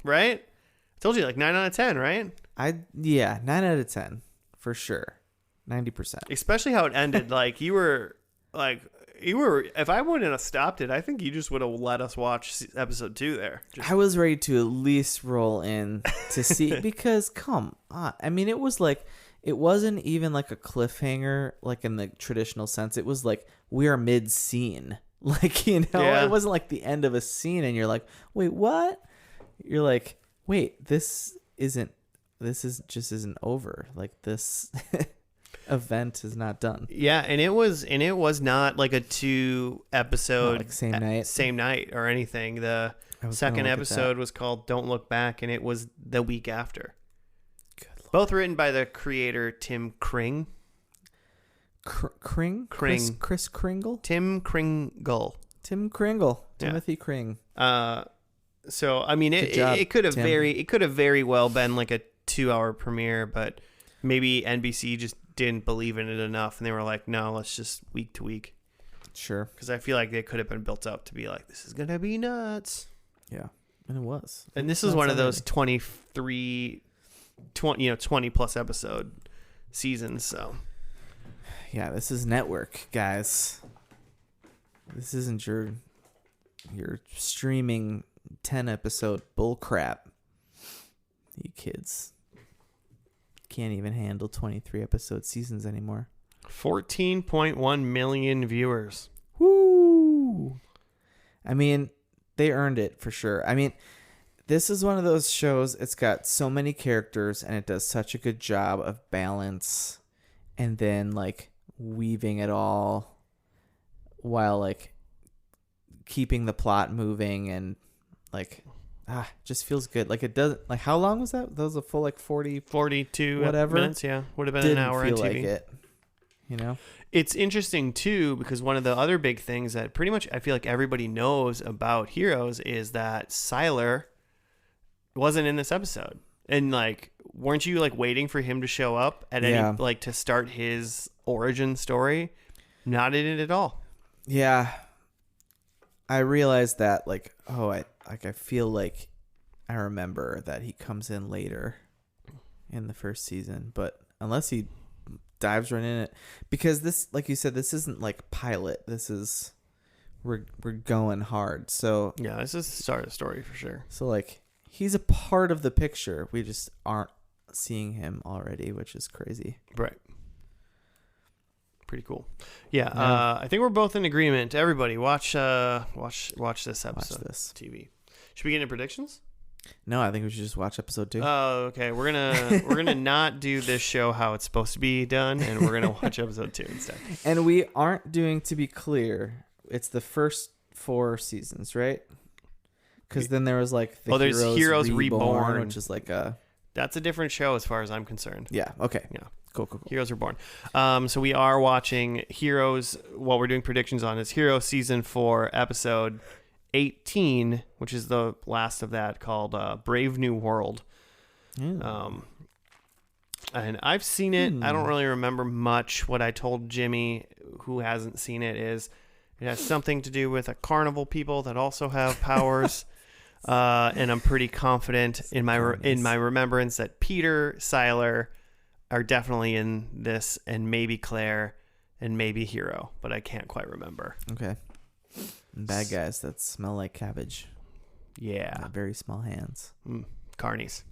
Right? I told you like 9 out of 10, right? 9 out of 10 for sure. 90%. Especially how it ended. Like you were if I wouldn't have stopped it, I think you just would have let us watch episode 2 there. I was ready to at least roll in to see because come on. I mean, it wasn't even like a cliffhanger like in the traditional sense. It was like we are mid-scene. Like, Yeah. It wasn't like the end of a scene and you're like, "Wait, what?" You're like, "Wait, this isn't over. Like this event is not done." Yeah, and it was not like a 2 episode Not like same night. or anything. The I was second gonna look at episode was called Don't Look Back, and it was the week after. Good Lord. Both written by the creator Tim Kring. Kring? Kring. Chris Kringle? Tim Kringle. Tim Kringle. Yeah. Timothy Kring. So I mean, Good job, it could have Tim. very well been like a 2-hour premiere, but maybe NBC just didn't believe in it enough, and they were like, no, let's just week to week. Sure. Because I feel like they could have been built up to be like, this is gonna be nuts. Yeah. And it was. And this is one of those 20 plus episode seasons. So Yeah, this is network, guys. This isn't your streaming 10 episode bullcrap. You kids can't even handle 23 episode seasons anymore. 14.1 million viewers. Woo! I mean, they earned it for sure. I mean, this is one of those shows, it's got so many characters and it does such a good job of balance and then like weaving it all while like keeping the plot moving and like just feels good. Like it doesn't like how long was that? That was a full like 42 whatever minutes, yeah. Would have been didn't an hour feel on TV. like it. It's interesting too because one of the other big things that pretty much I feel like everybody knows about Heroes is that Sylar wasn't in this episode. And like weren't you like waiting for him to show up at any like to start his origin story? Not in it at all. Yeah. I realized that like I feel like I remember that he comes in later in the first season, but unless he dives right in it, because this, like you said, this isn't like pilot. This is we're going hard. So yeah, this is the start of the story for sure. So like he's a part of the picture. We just aren't seeing him already, which is crazy. Right. Pretty cool. Yeah. I think we're both in agreement. Everybody, watch this episode. Watch this. TV. Should we get into predictions? No, I think we should just watch episode 2. Oh, okay. We're gonna not do this show how it's supposed to be done, and we're gonna watch episode 2 instead. And we aren't doing, to be clear, it's the first 4 seasons, right? Because then there was like the there's Heroes Reborn, which is like a that's a different show as far as I'm concerned. yeah. Okay. Yeah. Cool. Heroes Reborn. So we are watching Heroes. What we're doing predictions on is Heroes season 4, episode 18, which is the last of that, called Brave New World. And I've seen it. I don't really remember much. What I told Jimmy, who hasn't seen it, is it has something to do with a carnival people that also have powers. And I'm pretty confident in my remembrance that Peter, Sylar are definitely in this, and maybe Claire, and maybe Hero, but I can't quite remember. Okay. And bad guys that smell like cabbage. Yeah. Got very small hands. Carnies.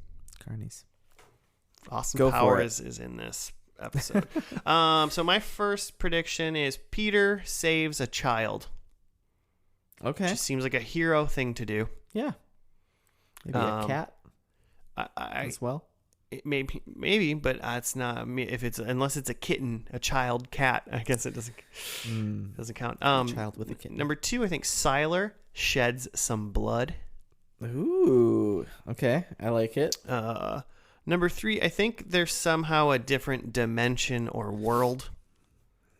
Austin Go for Powers is in this episode. So my first prediction is Peter saves a child. Okay. Just seems like a hero thing to do. Yeah. Maybe a cat I as well. maybe, but it's not. If it's unless it's a kitten, a child cat, I guess it doesn't count. Child with a kitten. Number 2, I think Sylar sheds some blood. Ooh, okay, I like it. Number 3, I think there's somehow a different dimension or world.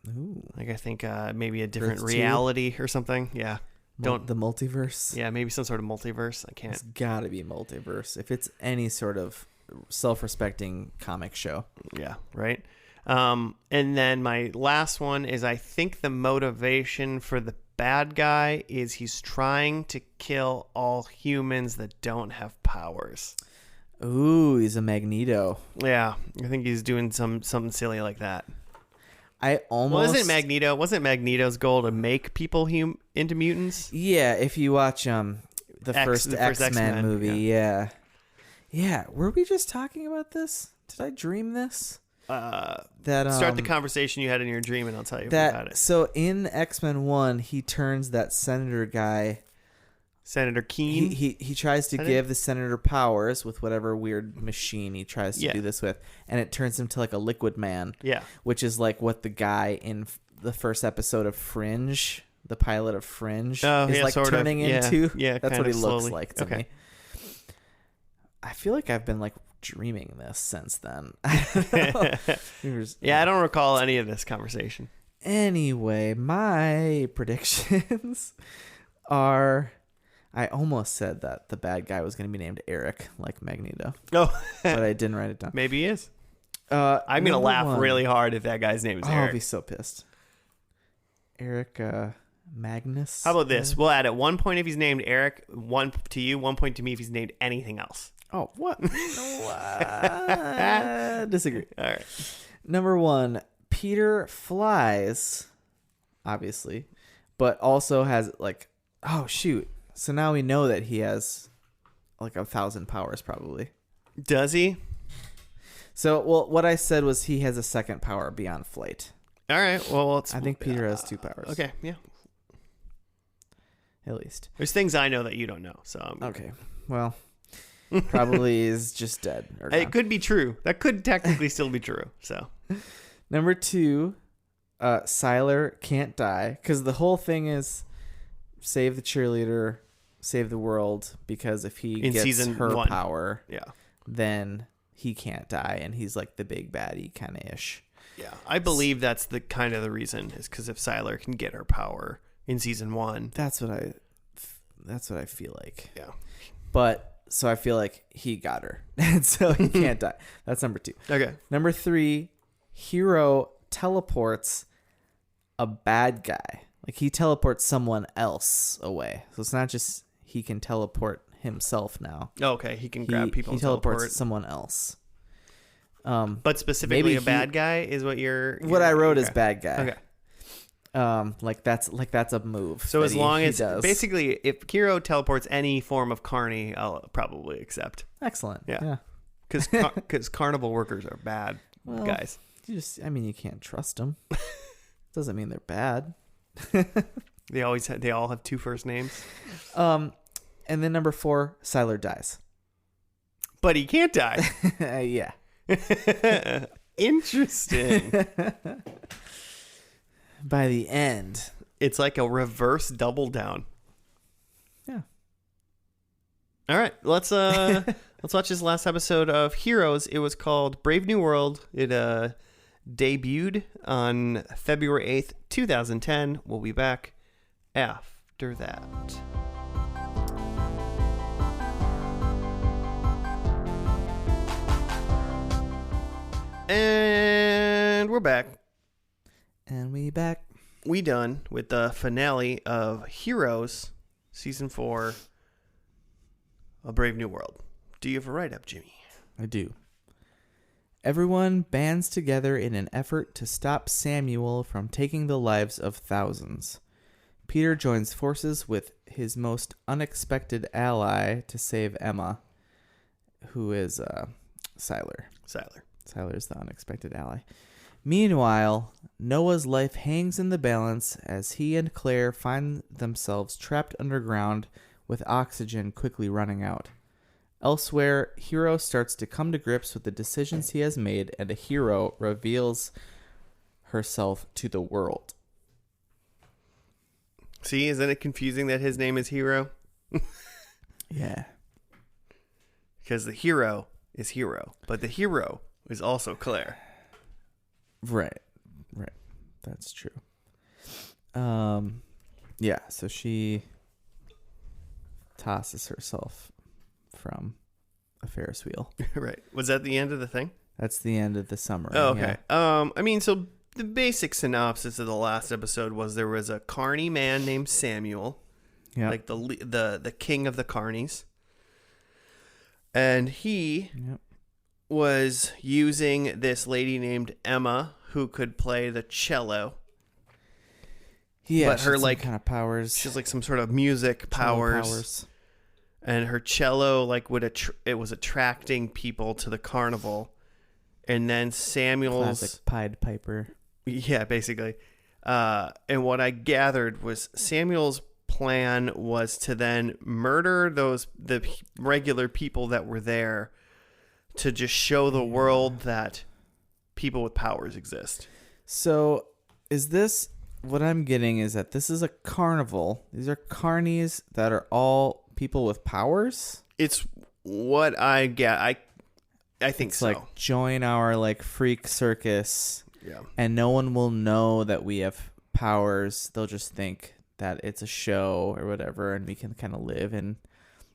Ooh, Like I think maybe a different Earth 2? reality or something. Yeah. the multiverse. Yeah, maybe some sort of multiverse. I can't. It's got to be multiverse if it's any sort of self-respecting comic show. Yeah, right. And then my last one is I think the motivation for the bad guy is he's trying to kill all humans that don't have powers. Ooh, he's a Magneto. Yeah, I think he's doing something silly like that. I almost Wasn't Magneto's goal to make people into mutants? Yeah, if you watch the first first X-Men X-Men, movie, yeah. Were we just talking about this? Did I dream this? Start the conversation you had in your dream, and I'll tell you about it. So in X-Men 1, he turns that senator guy. Senator Keene. He tries to give the senator powers with whatever weird machine he tries to do this with, and it turns him to like a liquid man. Yeah, which is like what the guy in the first episode of Fringe, the pilot of Fringe, is like turning into. Yeah, that's what he looks slowly. like to me. I feel like I've been like dreaming this since then. Yeah, I don't recall any of this conversation. Anyway, my predictions are. I almost said that the bad guy was going to be named Eric, like Magneto. Oh, but I didn't write it down. Maybe he is. I'm going to laugh really hard if that guy's name is Eric. I'll be so pissed. Eric Magnus. How about this? We'll add it 1 point if he's named Eric, 1 to you, 1 point to me if he's named anything else. Oh, what? Disagree. All right. Number 1, Peter flies, obviously, but also has like, oh, shoot. So now we know that he has like 1,000 powers probably. Does he? So, well, what I said was he has a second power beyond flight. All right. Well, I think Peter has 2 powers. Okay. Yeah. At least. There's things I know that you don't know. So okay. Well, probably is just dead. Or it could be true. That could technically still be true. So. Number 2, Sylar can't die because the whole thing is save the cheerleader, save the world, because if he gets her power, then he can't die, and he's like the big baddie kind of ish. Yeah, I believe that's the kind of the reason is because if Sylar can get her power in season 1, that's what I feel like. Yeah, but so I feel like he got her, and so he can't die. That's number 2. Okay, number 3, Hero teleports a bad guy. Like he teleports someone else away. So it's not just he can teleport himself now. Okay, he can grab people. He and teleports someone else. But specifically a bad guy is what what I wrote is bad guy. Okay. Like that's a move. So as long as basically if Hero teleports any form of carny, I'll probably accept. Excellent. Yeah. Because carnival workers are bad guys. You can't trust them. Doesn't mean they're bad. They all have 2 first names. And then number 4, Sylar dies. But he can't die. Yeah. Interesting. By the end, it's like a reverse double down. Yeah. All right, let's watch this last episode of Heroes. It was called Brave New World. It debuted on February 8th, 2010. We'll be back after that. And we're back. And we back. We done with the finale of Heroes, Season 4, A Brave New World. Do you have a write-up, Jimmy? I do. Everyone bands together in an effort to stop Samuel from taking the lives of thousands. Peter joins forces with his most unexpected ally to save Emma, who is Sylar. Sylar's the unexpected ally. Meanwhile, Noah's life hangs in the balance as he and Claire find themselves trapped underground with oxygen quickly running out. Elsewhere, Hero starts to come to grips with the decisions he has made, and a hero reveals herself to the world. See, isn't it confusing that his name is Hero? Yeah. Because the hero is Hero, but the hero is also Claire. Right. That's true. Yeah, so she tosses herself from a Ferris wheel. Right. Was that the end of the thing? That's the end of the summary. Oh, okay. Yeah. I mean, so the basic synopsis of the last episode was there was a carny man named Samuel, Yep. like the king of the carnies, and he Yep. was using this lady named Emma who could play the cello. Yeah, but she her had some like kind of powers. she's like some sort of music Cello powers, and her cello like it was attracting people to the carnival, and then Samuel's Classic Pied Piper. yeah, basically. And what I gathered was Samuel's plan was to then murder the regular people that were there to just show the world that people with powers exist. So, is this what I'm getting? Is that this is a carnival? These are carnies that are all people with powers. It's what I get. I think It's so. like join our like freak circus, Yeah. and no one will know that we have powers. They'll just think that it's a show or whatever, and we can kind of live in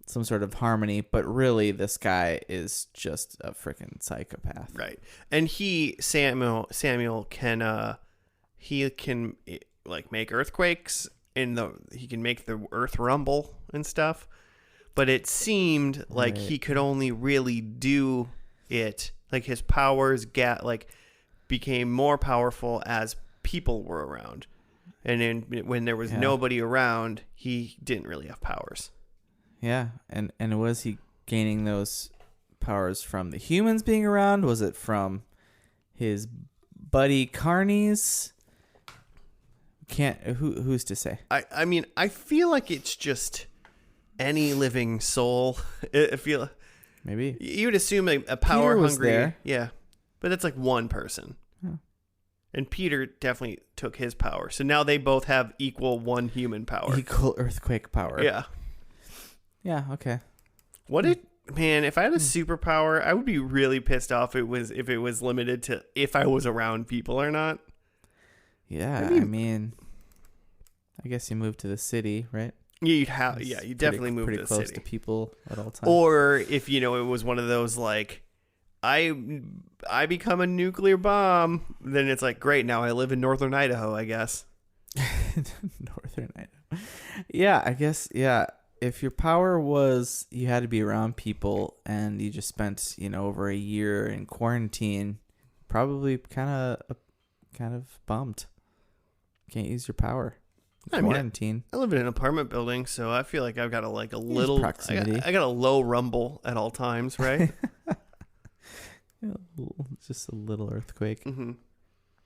some sort of harmony. But really, this guy is just a freaking psychopath. Right. And Samuel can like make earthquakes he can make the earth rumble and stuff. But it seemed like he could only really do it, like his powers became more powerful as people were around. And then when there was nobody around, he didn't really have powers. Yeah, and was he gaining those powers from the humans being around? Was it from his buddy carnies? Who's to say? I mean, I feel like it's just any living soul. I feel Maybe. you would assume a power Peter was hungry. there. Yeah, but it's like one person. Huh. And Peter definitely took his power. So now they both have equal one human power. Equal earthquake power. Yeah. Yeah, okay. Man, if I had a superpower, I would be really pissed off if it was limited to if I was around people or not. Yeah, I mean I guess you moved to the city, right? You It's definitely move pretty to the close city. to people at all times. Or if it was one of those like I become a nuclear bomb, then it's like great, now I live in northern Idaho, I guess. Northern Idaho. Yeah, I guess if your power was you had to be around people and you just spent, over a year in quarantine, probably kind of bummed. Can't use your power. I mean, Quarantine. I live in an apartment building, so I feel like I've got a little proximity. I got a low rumble at all times, right? Just a little earthquake. Mm-hmm.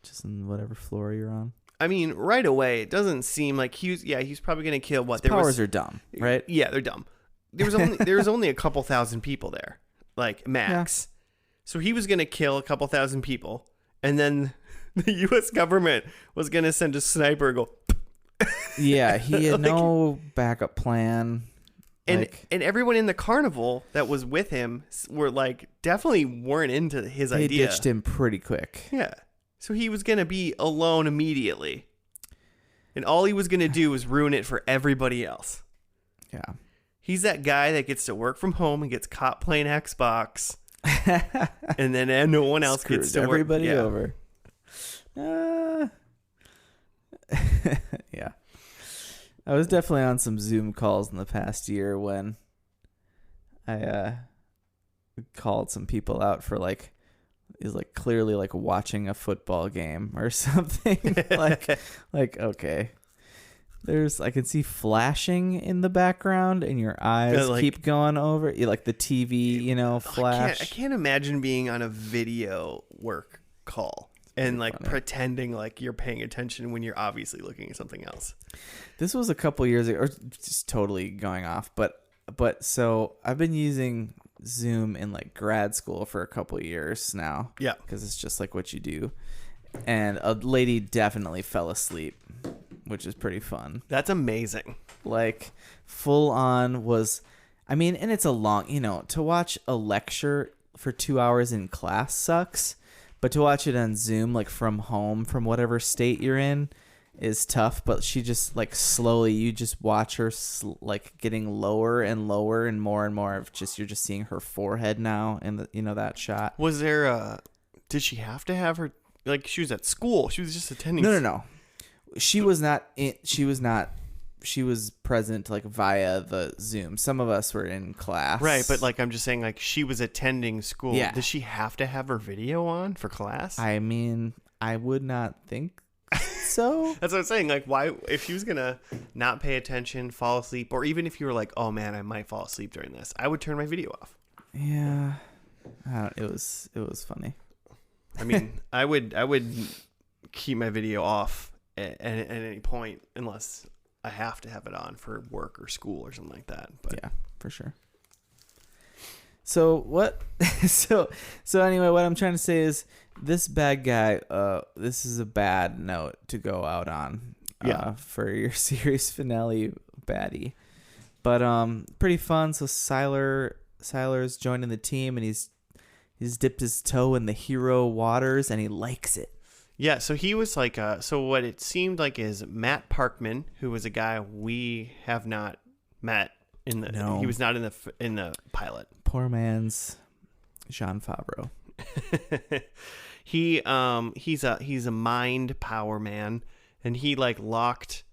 Just in whatever floor you're on. I mean, right away, it doesn't seem like he's probably going to kill what His powers are dumb, right? Yeah, they're dumb. There was only a couple thousand people there, like max. Yeah. So he was going to kill a couple thousand people, and then the U.S. government was going to send a sniper and go. Yeah, he had no backup plan. And everyone in the carnival that was with him were definitely weren't into his idea. They ditched him pretty quick. Yeah. So he was going to be alone immediately. And all he was going to do was ruin it for everybody else. Yeah. He's that guy that gets to work from home and gets caught playing Xbox. And then no one else gets to work. Everybody over. Yeah. I was definitely on some Zoom calls in the past year when I called some people out for clearly watching a football game or something. Okay. I can see flashing in the background and your eyes keep going over the TV, flash. I can't imagine being on a video work call and pretending like you're paying attention when you're obviously looking at something else. This was a couple years ago, or just totally going off, but so I've been using Zoom in like grad school for a couple of years now. Yeah. Because it's just like what you do. And a lady definitely fell asleep, which is pretty fun. That's amazing. Like full on was, I mean, and it's a long, to watch a lecture for 2 hours in class sucks, but to watch it on Zoom, like from home, from whatever state you're in, is tough. But she just like slowly, you just watch her like getting lower and lower and more of just, you're just seeing her forehead now in the, that shot. Was there did she have to have her, like she was at school? She was just attending. No. She was not she was present like via the Zoom. Some of us were in class. Right, but like I'm just saying, like she was attending school. Yeah. Does she have to have her video on for class? I mean, I would not think so. That's what I'm saying. Like, why, if she was gonna not pay attention, fall asleep, or even if you were like, oh man, I might fall asleep during this, I would turn my video off. Yeah, it was funny. I mean, I would keep my video off at any point unless I have to have it on for work or school or something like that. But yeah, for sure. So what? so anyway, what I'm trying to say is this bad guy. This is a bad note to go out on. For your series finale baddie, but pretty fun. So Siler's joining the team, and he's dipped his toe in the hero waters, and he likes it. yeah, so he was like, so what it seemed like is Matt Parkman, who was a guy we have not met in the. No. He was not in the pilot. Poor man's Jon Favreau. He's a mind power man, and he like locked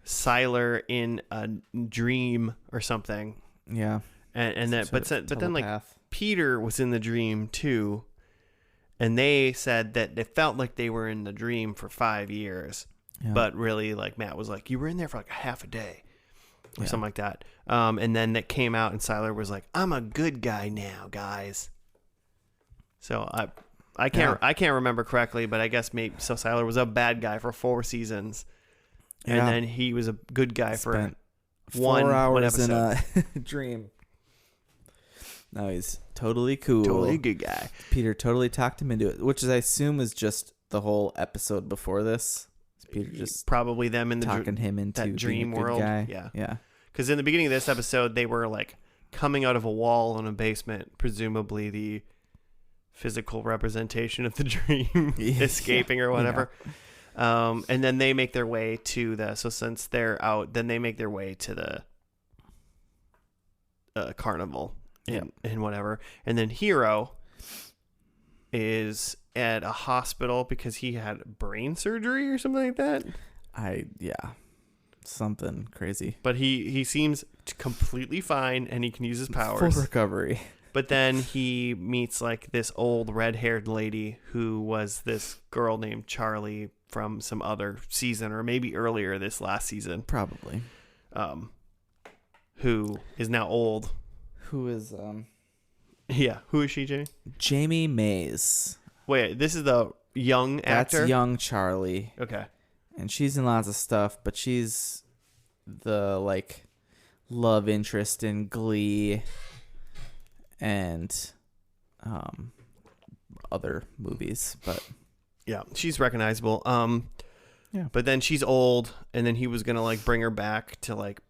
Siler in a dream or something. Yeah, And then but then like Peter was in the dream too, and they said that it felt like they were in the dream for 5 years, but really like Matt was like, you were in there for like half a day or something like that. And then that came out, and Siler was like, I'm a good guy now, guys. So I can't remember correctly, but I guess maybe so. Siler was a bad guy for 4 seasons, and then he was a good guy for 4 hours one in a dream. No, he's totally cool. Totally a good guy. Peter totally talked him into it, which I assume is just the whole episode before this. Peter just probably them in the talking him into that dream being a good world. guy. Yeah. Because in the beginning of this episode, they were like coming out of a wall in a basement, presumably the physical representation of the dream escaping or whatever. Yeah. And then they make their way to since they're out, then they make their way to the carnival and whatever. And then Hero is at a hospital because he had brain surgery or something like that. Something crazy. But he seems completely fine, and he can use his powers. Full recovery. But then he meets like this old red-haired lady who was this girl named Charlie from some other season, or maybe earlier this last season. Probably. Who is now old. Who is Yeah, who is she, Jamie? Jamie Mays. Wait, this is the young actor? That's young Charlie. Okay. And she's in lots of stuff, but she's the like love interest in Glee and other movies, but yeah, she's recognizable. Yeah. But then she's old, and then he was gonna like bring her back to like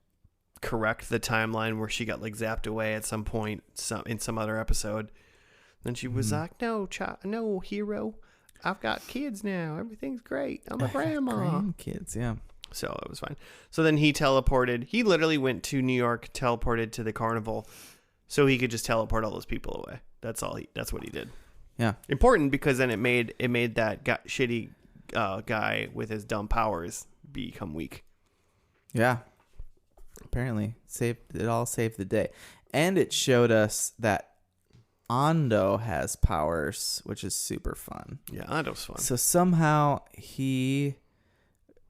correct the timeline where she got like zapped away at some point, in some other episode. Then she was like, "No, no, Hero, I've got kids now. Everything's great. I'm a grandma." Grandkids, yeah. So it was fine. So then he teleported. He literally went to New York, teleported to the carnival, so he could just teleport all those people away. That's all. That's what he did. Yeah. Important because then it made that shitty guy with his dumb powers become weak. Yeah. Apparently, it all saved the day, and it showed us that Ando has powers, which is super fun. Yeah, Ando's fun. So somehow he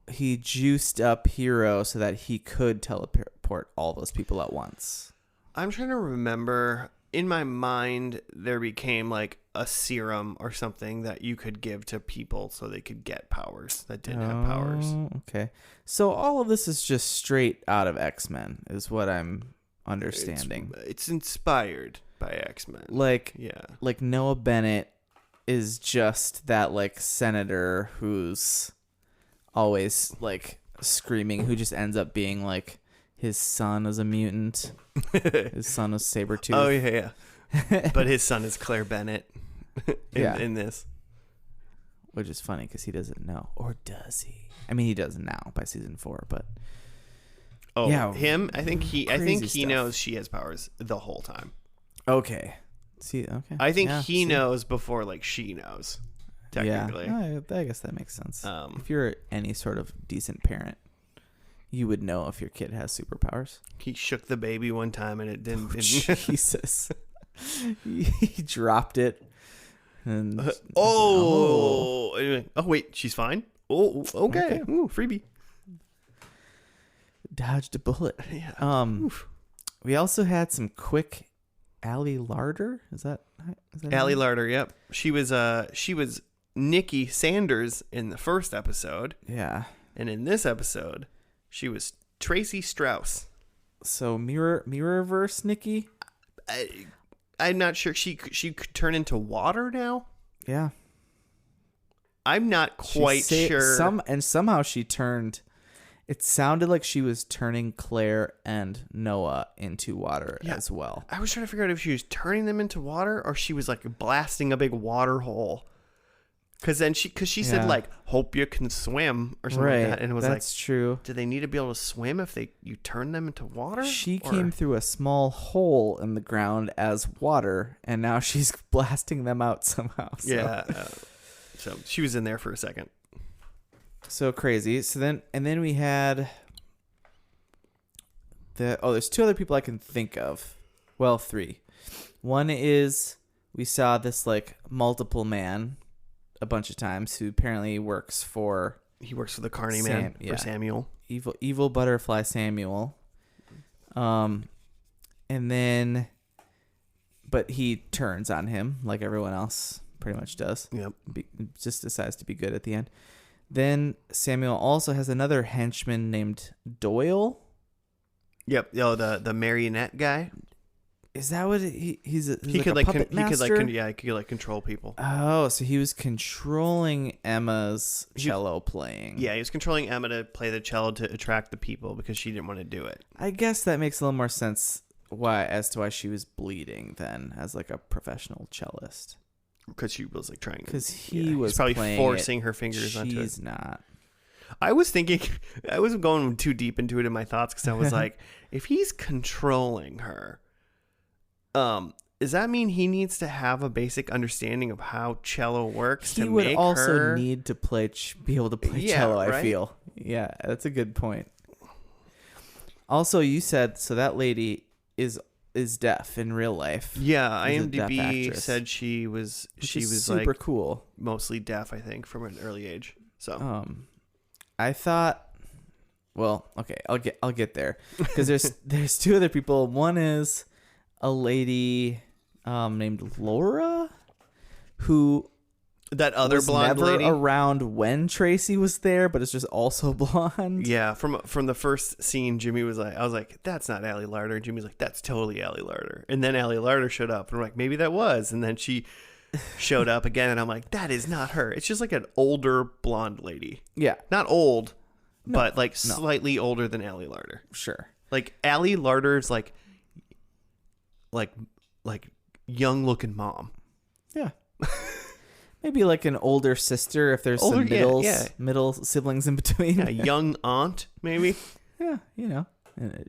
juiced up Hero so that he could teleport all those people at once. I'm trying to remember. In my mind, there became like a serum or something that you could give to people so they could get powers that didn't have powers. Okay. So all of this is just straight out of X-Men is what I'm understanding. It's inspired. by X-Men. Like Yeah. like Noah Bennett is just that like senator who's always like screaming, who just ends up being like his son is a mutant. His son was Sabretooth. Oh yeah. But his son is Claire Bennett in this. Which is funny because he doesn't know. Or does he? I mean, he does now by season 4, but him? I think he stuff. knows she has powers the whole time. okay. See, okay. I think he knows before like she knows. Technically. Yeah, I guess that makes sense. Um, If you're any sort of decent parent, you would know if your kid has superpowers. He shook the baby one time and it didn't. Jesus. He dropped it. And oh wait, she's fine. Oh, okay. Ooh, freebie. Dodged a bullet. Yeah. We also had some quick Allie Larder. Is that Allie Larder? Yep. She was Nikki Sanders in the first episode, Yeah. and in this episode, she was Tracy Strauss. So Mirrorverse Nikki. I'm not sure. She could turn into water now. Yeah. I'm not quite sure. Somehow she turned. It sounded like she was turning Claire and Noah into water as well. I was trying to figure out if she was turning them into water or she was like blasting a big water hole. Because she said like, hope you can swim or something like that. And it was that's true. Do they need to be able to swim if you turn them into water? She came through a small hole in the ground as water, and now she's blasting them out somehow. So. Yeah. So she was in there for a second. So crazy. So then we had there's 2 other people I can think of. Well, 3. One is we saw this like multiple man a bunch of times who apparently works for He works for the Carney Man for Samuel. Evil Butterfly Samuel. And then but he turns on him like everyone else pretty much does. Yep. Just decides to be good at the end. Then Samuel also has another henchman named Doyle. Yep. Oh, the marionette guy. Is that what he's He could a puppet master? He could control people. Oh, so he was controlling Emma's cello playing. Yeah, he was controlling Emma to play the cello to attract the people because she didn't want to do it. I guess that makes a little more sense as to why she was bleeding then as like a professional cellist. Because she was like trying. Because he was probably forcing her fingers onto it. She's not. I was thinking, I was going too deep into it in my thoughts because I was like, if he's controlling her, does that mean he needs to have a basic understanding of how cello works? He would also need to be able to play cello. Right? I feel. Yeah, that's a good point. Also, you said so that lady is deaf in real life. Yeah, IMDb said she was super like cool, mostly deaf. I think from an early age. So I thought. Well, okay, I'll get there because there's 2 other people. One is a lady named Laura who that other was blonde never lady around when Tracy was there, but it's just also blonde. Yeah, from the first scene, Jimmy was like, I was like, that's not Allie Larder. And Jimmy's like, that's totally Allie Larder. And then Allie Larder showed up, and we're like, maybe that was. And then she showed up again, and I'm like, that is not her. It's just like an older blonde lady. Yeah, not old, but like slightly older than Allie Larder. Sure. Like Allie Larder's like young looking mom. Yeah. Maybe like an older sister if there's some middle siblings in between. Yeah, young aunt, maybe. Yeah,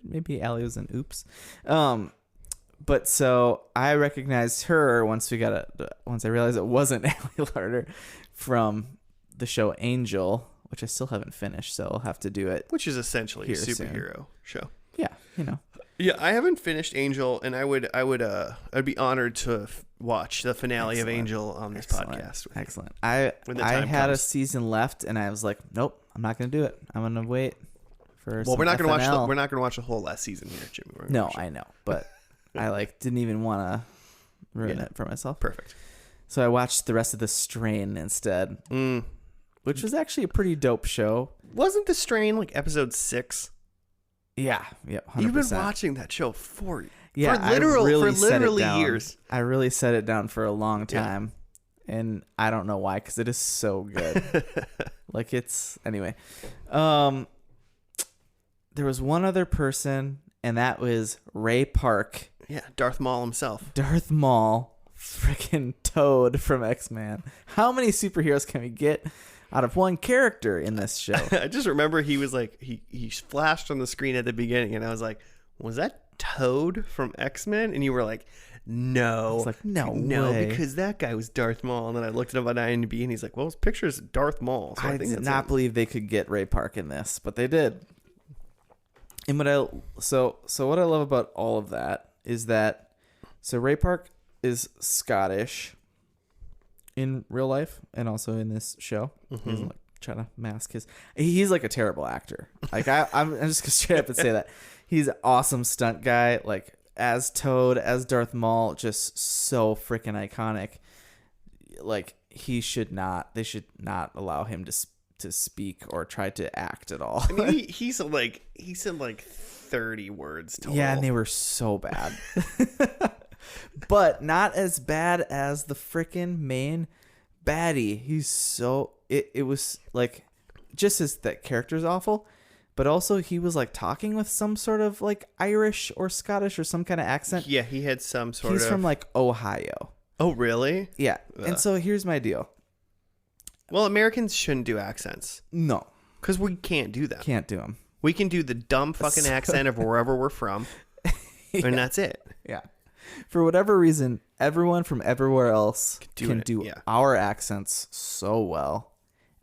maybe Allie was an oops. But so I recognized her once I realized it wasn't Allie Larder from the show Angel, which I still haven't finished, so I'll have to do it. Which is essentially a superhero show. Yeah, Yeah, I haven't finished Angel, and I'd be honored to watch the finale of Angel on this podcast. Excellent. I had a season left, and I was like, nope, I'm not going to do it. I'm going to wait for. Well, we're not going to watch the whole last season here, Jimmy. No, I know, but I didn't even want to ruin it for myself. Perfect. So I watched the rest of The Strain instead, which was actually a pretty dope show. Wasn't The Strain like episode 6? Yeah, 100%. You've been watching that show for Yeah, For literally set it down. years. I really set it down for a long Yeah. time, and I don't know why, because it is so good. Like, it's anyway. There was one other person, and that was Ray Park, Yeah, Darth Maul himself. Darth Maul, freaking Toad from X-Men. How many superheroes can we get out of one character in this show? I just remember he was like he flashed on the screen at the beginning, and I was like, was that Toad from X-Men? And you were like, no. I was like, no way. because that guy was Darth Maul. And then I looked it up on IMDb, and he's like, well, his picture is Darth Maul. So I I think did that's not it. believe they could get Ray Park in this, but they did. And what I love about all of that is that Ray Park is Scottish in real life and also in this show. He's like trying to mask he's like a terrible actor. Like I'm just gonna straight up and say that he's an awesome stunt guy. Like as Toad, as Darth Maul, just so freaking iconic. Like they should not allow him to speak or try to act at all. I mean, he said like 30 words total. Yeah, and they were so bad. But not as bad as the freaking main baddie. He's so... It was like... Just as that character's awful, but also he was like talking with some sort of like Irish or Scottish or some kind of accent. Yeah, he had some sort of... He's from like Ohio. Oh, really? Yeah. Ugh. And so here's my deal. Well, Americans shouldn't do accents. No. Because we can't do that. Can't do them. We can do the dumb fucking accent of wherever we're from, and that's it. Yeah. For whatever reason, everyone from everywhere else can do yeah. our accents so well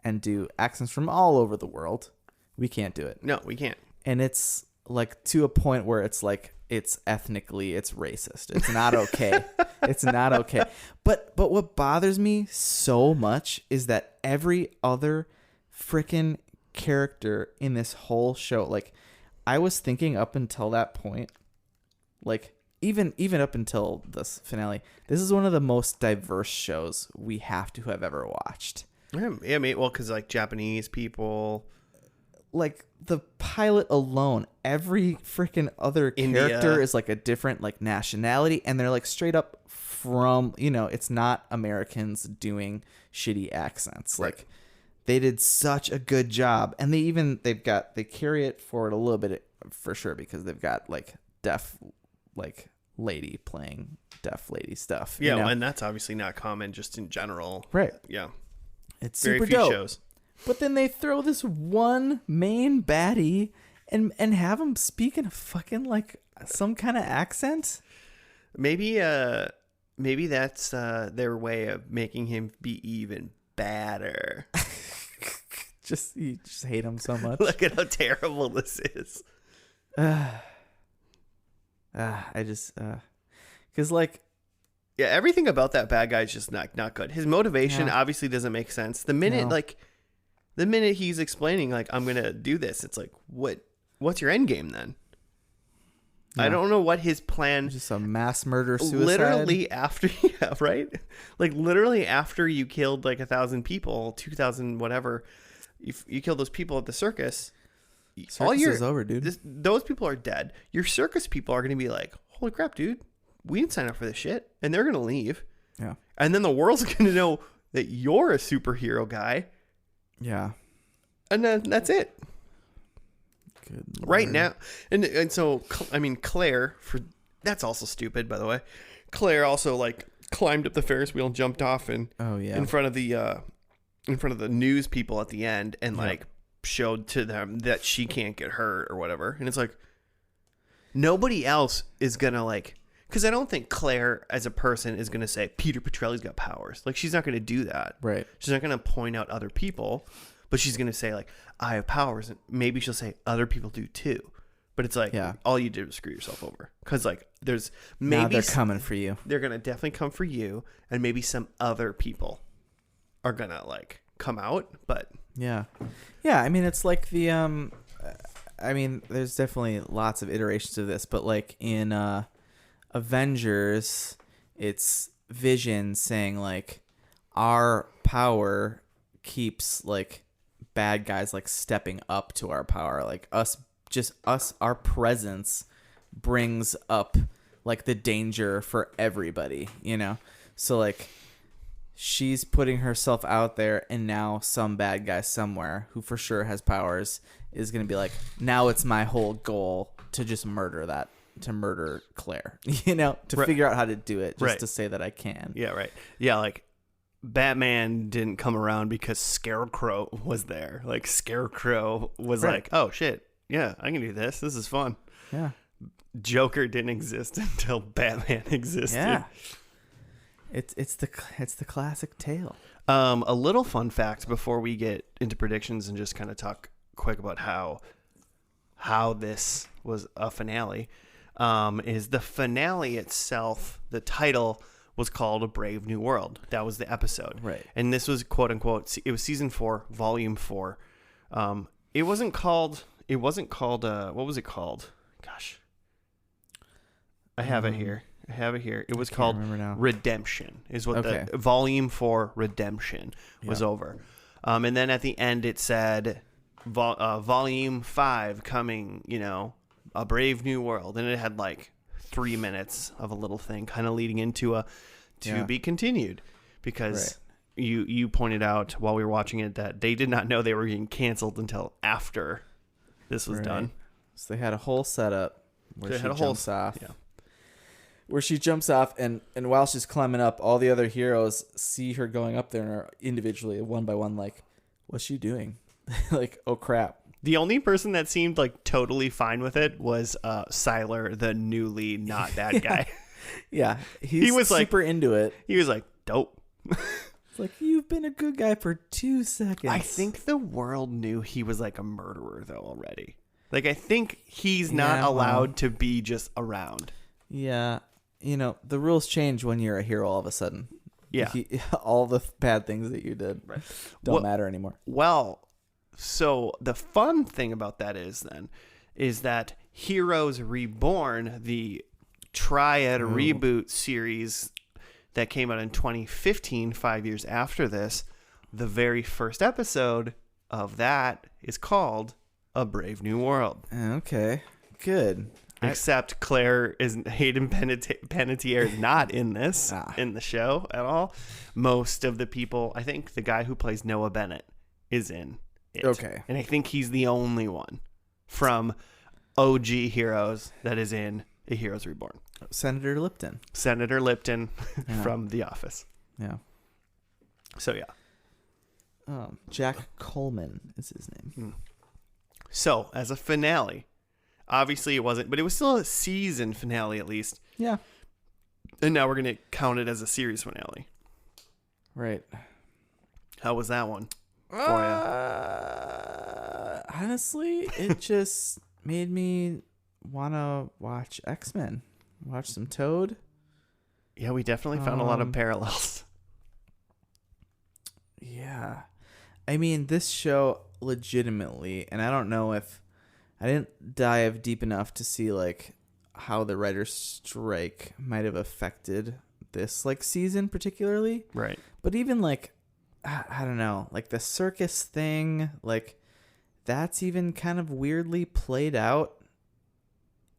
and do accents from all over the world. We can't do it. No, we can't. And it's like to a point where it's like it's racist. It's not okay. It's not okay. But what bothers me so much is that every other freaking character in this whole show, like I was thinking up until that point, like even up until this finale, this is one of the most diverse shows we have to have ever watched. Yeah, I mean, well, because like Japanese people, like the pilot alone, every freaking other India. character is like a different like nationality, and they're like straight up from, it's not Americans doing shitty accents. Right. Like they did such a good job, and they carry it forward a little bit for sure, because they've got like deaf like lady playing deaf lady stuff. yeah, well, and that's obviously not common just in general. Right. Yeah, It's very super few dope. shows. But then they throw this one main baddie and have him speak in a fucking like some kind of accent. Maybe that's their way of making him be even badder. You just hate him so much. Look at how terrible this is. Because like, Yeah, everything about that bad guy is just not good. His motivation Yeah. obviously doesn't make sense. The minute No. the minute he's explaining like I'm gonna do this, it's like what's your end game then? I Yeah. don't know what his plan. just a mass murder suicide. Literally after, yeah, right? Like literally after you killed like 1,000 people, 2,000 whatever, you killed those people at the circus. Circus is over, dude. Those people are dead. Your circus people are gonna be like, holy crap, dude, we didn't sign up for this shit, and they're gonna leave. Yeah. And then the world's gonna know that you're a superhero guy, Yeah. and then that's it. Good Right Lord. now, and so I mean Claire, that's also stupid, by the way. Claire also like climbed up the Ferris wheel and jumped off and Oh yeah. in front of the news people at the end, and like showed to them that she can't get hurt or whatever. And it's like nobody else is gonna like, because I don't think Claire as a person is gonna say Peter Petrelli's got powers. Like she's not gonna do that. Right. She's not gonna point out other people, but she's gonna say like I have powers, and maybe she'll say other people do too. But it's like all you did was screw yourself over, because like there's maybe Now they're coming for you. they're gonna definitely come for you, and maybe some other people are gonna like come out. But Yeah. Yeah, I mean it's like the I mean there's definitely lots of iterations of this, but like in Avengers, it's Vision saying like our power keeps like bad guys like stepping up to our power, like our presence brings up like the danger for everybody, you know? So like she's putting herself out there, and now some bad guy somewhere who for sure has powers is going to be like, now it's my whole goal to just murder Claire, you know, to figure out how to do it just to say that I can. Yeah, right. Yeah, like Batman didn't come around because Scarecrow was there. Like Scarecrow was like, oh shit, yeah, I can do this. This is fun. Yeah. Joker didn't exist until Batman existed. Yeah. It's the classic tale. A little fun fact before we get into predictions and just kind of talk quick about how this was a finale, is the finale itself. The title was called A Brave New World. That was the episode, right? And this was quote unquote. It was season 4, volume 4. It wasn't called. What was it called? Gosh, I have it here. It was called Redemption. Is what the volume 4 Redemption was over. And then at the end it said volume 5 coming, you know, A Brave New World, and it had like 3 minutes of a little thing kind of leading into a to be continued, because you pointed out while we were watching it that they did not know they were getting canceled until after this was done. So they had a whole setup where she jumps off. Yeah. Where she jumps off, and while she's climbing up, all the other heroes see her going up there and are individually, one by one, like, what's she doing? Like, oh crap. The only person that seemed like totally fine with it was Sylar, the newly not bad guy. Yeah, he was super into it. He was like, dope. It's like, you've been a good guy for 2 seconds. I think the world knew he was like a murderer though already. Like, I think he's not allowed to be just around. Yeah. You know, the rules change when you're a hero all of a sudden. Yeah. All the bad things that you did don't matter anymore. Well, so the fun thing about that is that Heroes Reborn, the Triad reboot series that came out in 2015, 5 years after this, the very first episode of that is called A Brave New World. Okay, good. Except Hayden Panettiere is not in this, in the show at all. Most of the people, I think the guy who plays Noah Bennett is in it. Okay. And I think he's the only one from OG Heroes that is in A Heroes Reborn. Senator Lipton from The Office. Yeah. So, yeah. Jack Coleman is his name. So, as a finale, obviously it wasn't, but it was still a season finale at least. Yeah. And now we're going to count it as a series finale. Right. How was that one for you? Honestly, it just made me want to watch X-Men. Watch some Toad. Yeah, we definitely found a lot of parallels. Yeah. I mean, this show legitimately, and I don't know if I didn't dive deep enough to see like how the writer's strike might have affected this like season particularly. Right. But even like, I don't know, like the circus thing, like that's even kind of weirdly played out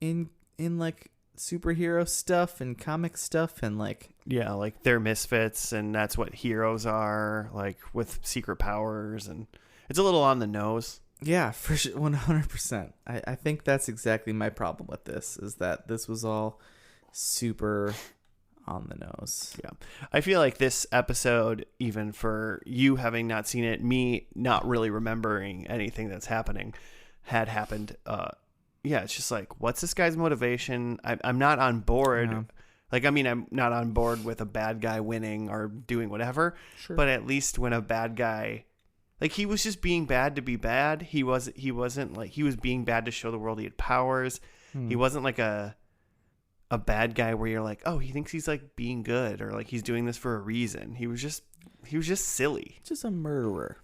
in like superhero stuff and comic stuff, and like, yeah, like they're misfits and that's what heroes are, like with secret powers, and it's a little on the nose. Yeah, for sure, 100%. I think that's exactly my problem with this, is that this was all super on the nose. Yeah. I feel like this episode, even for you having not seen it, me not really remembering anything that's happening, had happened. Yeah, it's just like, what's this guy's motivation? I'm not on board. Yeah. Like, I mean, I'm not on board with a bad guy winning or doing whatever. Sure. But at least when a bad guy... Like, he was just being bad to be bad. He wasn't like, he was being bad to show the world he had powers. He wasn't like a bad guy where you're like, oh, he thinks he's like being good, or like he's doing this for a reason. He was just silly. Just a murderer.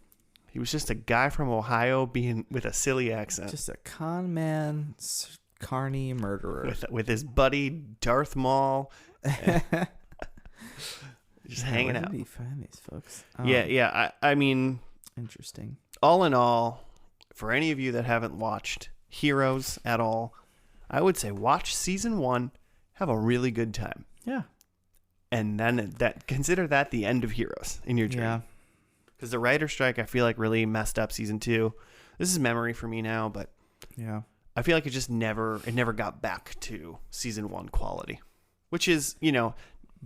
He was just a guy from Ohio being with a silly accent. Just a con man, carny murderer. With his buddy Darth Maul. Just hanging out. Where did he find these folks? Yeah. I mean... Interesting. All in all, for any of you that haven't watched Heroes at all, I would say watch season 1 have a really good time. Yeah. And then consider that the end of Heroes in your journey. Yeah. Because the writer strike, I feel like, really messed up season 2. This is memory for me now, but Yeah. I feel like it never got back to season 1 quality, which is,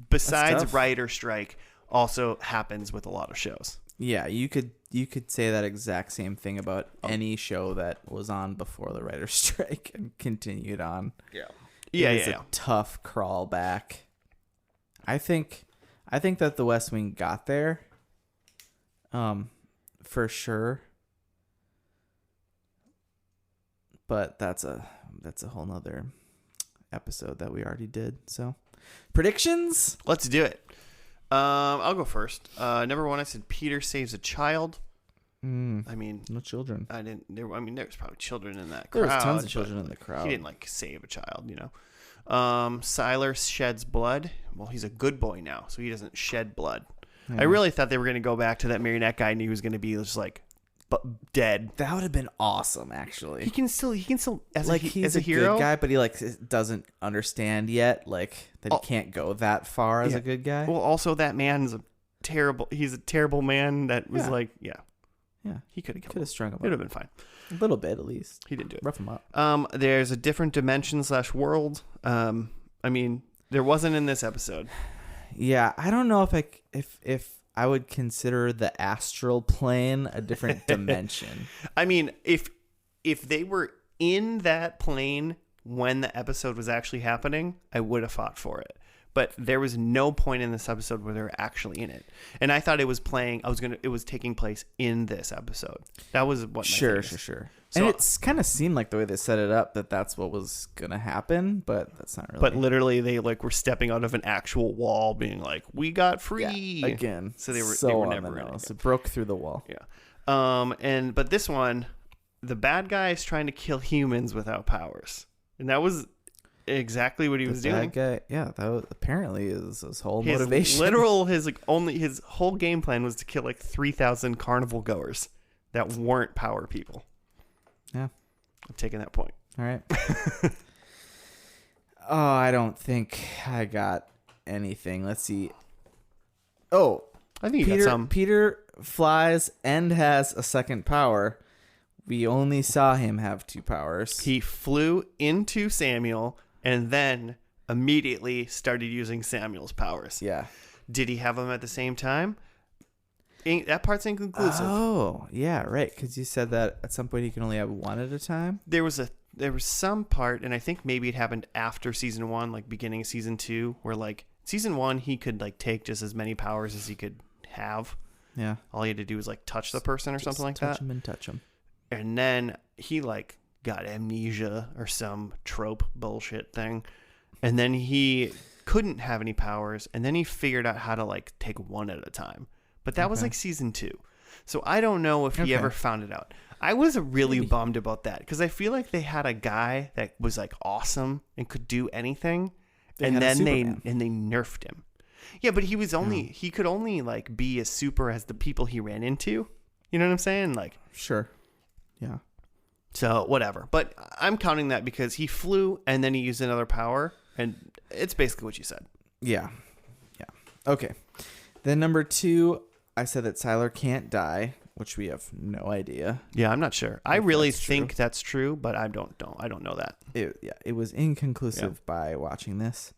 besides tough. writer strike, also happens with a lot of shows. Yeah, you could say that exact same thing about any show that was on before the writer's strike and continued on. Yeah. It's a tough crawl back. I think that The West Wing got there. For sure. But that's a whole nother episode that we already did. So, predictions? Let's do it. I'll go first. Number 1, I said Peter saves a child. I mean, No children. there was probably children in that There crowd. was tons of but children in the crowd. He didn't save a child, Sylar sheds blood. Well, he's a good boy now, so he doesn't shed blood. Yeah. I really thought they were going to go back to that marionette guy, and he was going to be just dead. That would have been awesome, actually. He can still as He's a hero good guy, but he doesn't understand yet, that he can't go that far as a good guy. Well, also that man's he's a terrible man that was Yeah. He could have killed Could him. have strung him It would have up been fine. a little bit, at least. He didn't do it. Rough him up. There's a different dimension / world. I mean, there wasn't in this episode. Yeah, I don't know if I would consider the astral plane a different dimension. I mean, if they were in that plane when the episode was actually happening, I would have fought for it. But there was no point in this episode where they were actually in it, and I thought it was playing. It was taking place in this episode. That was what. Sure. So, And it's kind of seemed like the way they set it up that's what was gonna happen, but that's not really. But literally, they were stepping out of an actual wall, being like, "We got free again." So they were on never the in nose. it. It broke through the wall. Yeah. But this one, the bad guy is trying to kill humans without powers, and that was exactly what he was doing. Guy, that was, apparently is his whole His motivation. his whole game plan was to kill 3,000 carnival goers that weren't power people. Yeah, I'm taking that point. All right. I don't think I got anything. Let's see. Oh, I think you got some. Peter flies and has a second power. We only saw him have 2 powers. He flew into Samuel and then immediately started using Samuel's powers. Yeah. Did he have them at the same time? That part's inconclusive. Oh, yeah, right. Because you said that at some point he can only have 1 at a time. There was some part, and I think maybe it happened after season 1, beginning of season 2, where season 1 he could take just as many powers as he could have. Yeah. All he had to do was touch the person or something like that. Touch him and touch him. And then he got amnesia or some trope bullshit thing, and then he couldn't have any powers, and then he figured out how to take 1 at a time. But that was season 2, so I don't know if he ever found it out. I was really bummed about that because I feel like they had a guy that was awesome and could do anything, and then they nerfed him. Yeah, but he was he could only be as super as the people he ran into. You know what I'm saying? Sure. Yeah. So whatever. But I'm counting that because he flew and then he used another power, and it's basically what you said. Yeah. Okay. Then number 2, I said that Sylar can't die, which we have no idea. Yeah, I'm not sure. I really think that's true, but I don't know that. It was inconclusive by watching this.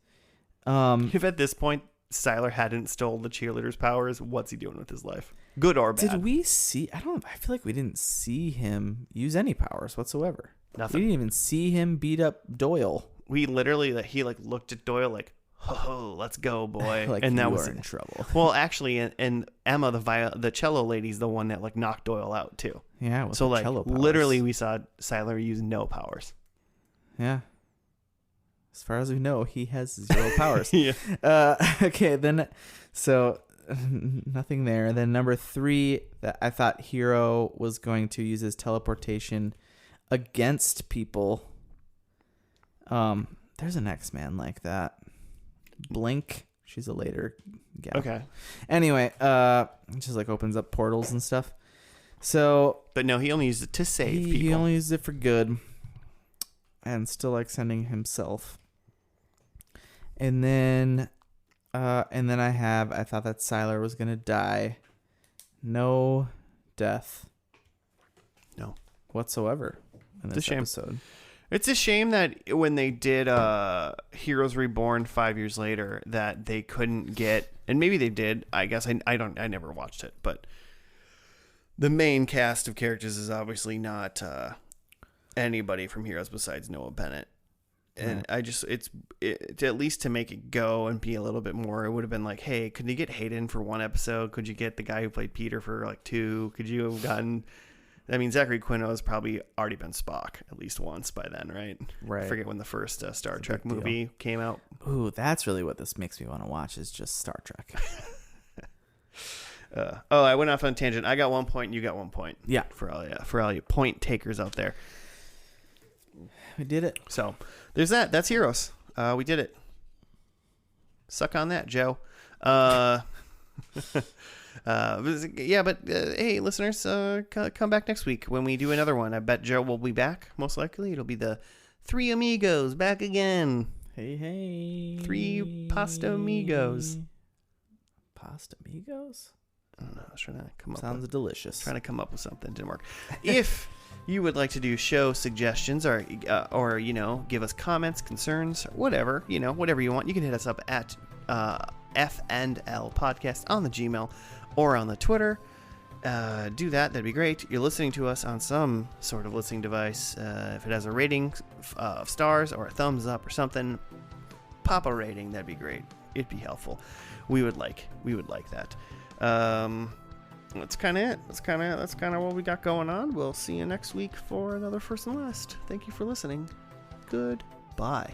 If at this point Sylar hadn't stole the cheerleader's powers, what's he doing with his life? Good or bad? Did we see? I feel like we didn't see him use any powers whatsoever. Nothing. We didn't even see him beat up Doyle. We literally he looked at Doyle ho, let's go, boy. And that you was were in trouble. Well, actually, and Emma, the cello lady's the one that knocked Doyle out too. Yeah. With So the cello powers. literally, we saw Sylar use no powers. Yeah. As far as we know, he has 0 powers. Yeah. Okay. Then, so nothing there. Then number 3, that I thought Hero was going to use his teleportation against people. There's an X-Man like that. Blink. She's a later gal. Okay. Anyway, it just opens up portals and stuff. So, But no, he only used it to save people. he only used it for good, and still sending himself. And then I thought that Sylar was gonna die. No death. No. Whatsoever in It's a this shame. episode. It's a shame that when they did Heroes Reborn 5 years later, that they couldn't get, and maybe they did. I guess I never watched it, but the main cast of characters is obviously not anybody from Heroes besides Noah Bennett. And I just, at least to make it go and be a little bit more, it would have been like, hey, could you get Hayden for 1 episode? Could you get the guy who played Peter for like 2? Could you have gotten, I mean, Zachary Quinto has probably already been Spock at least once by then, right? Right. I forget when the first Star It's a Trek big deal. movie came out. Ooh, that's really what this makes me want to watch is just Star Trek. I went off on a tangent. I got 1 point and you got 1 point. Yeah. For all you point takers out there. We did it. So there's that. That's Heroes. We did it. Suck on that, Joe. Hey, listeners, come back next week when we do another one. I bet Joe will be back. Most likely, it'll be the Three Amigos back again. Hey. 3 Pasta Amigos. Pasta Amigos? I don't know. I was trying to come up. Sounds delicious. Trying to come up with something. Didn't work. If you would like to do show suggestions or give us comments, concerns, whatever you want, you can hit us up at FNL Podcast on the Gmail or on the Twitter. Do that. That'd be great. You're listening to us on some sort of listening device. If it has a rating of stars or a thumbs up or something, pop a rating. That'd be great. It'd be helpful. We would like that. That's kind of it. That's kind of what we got going on. We'll see you next week for another First and Last. Thank you for listening. Goodbye.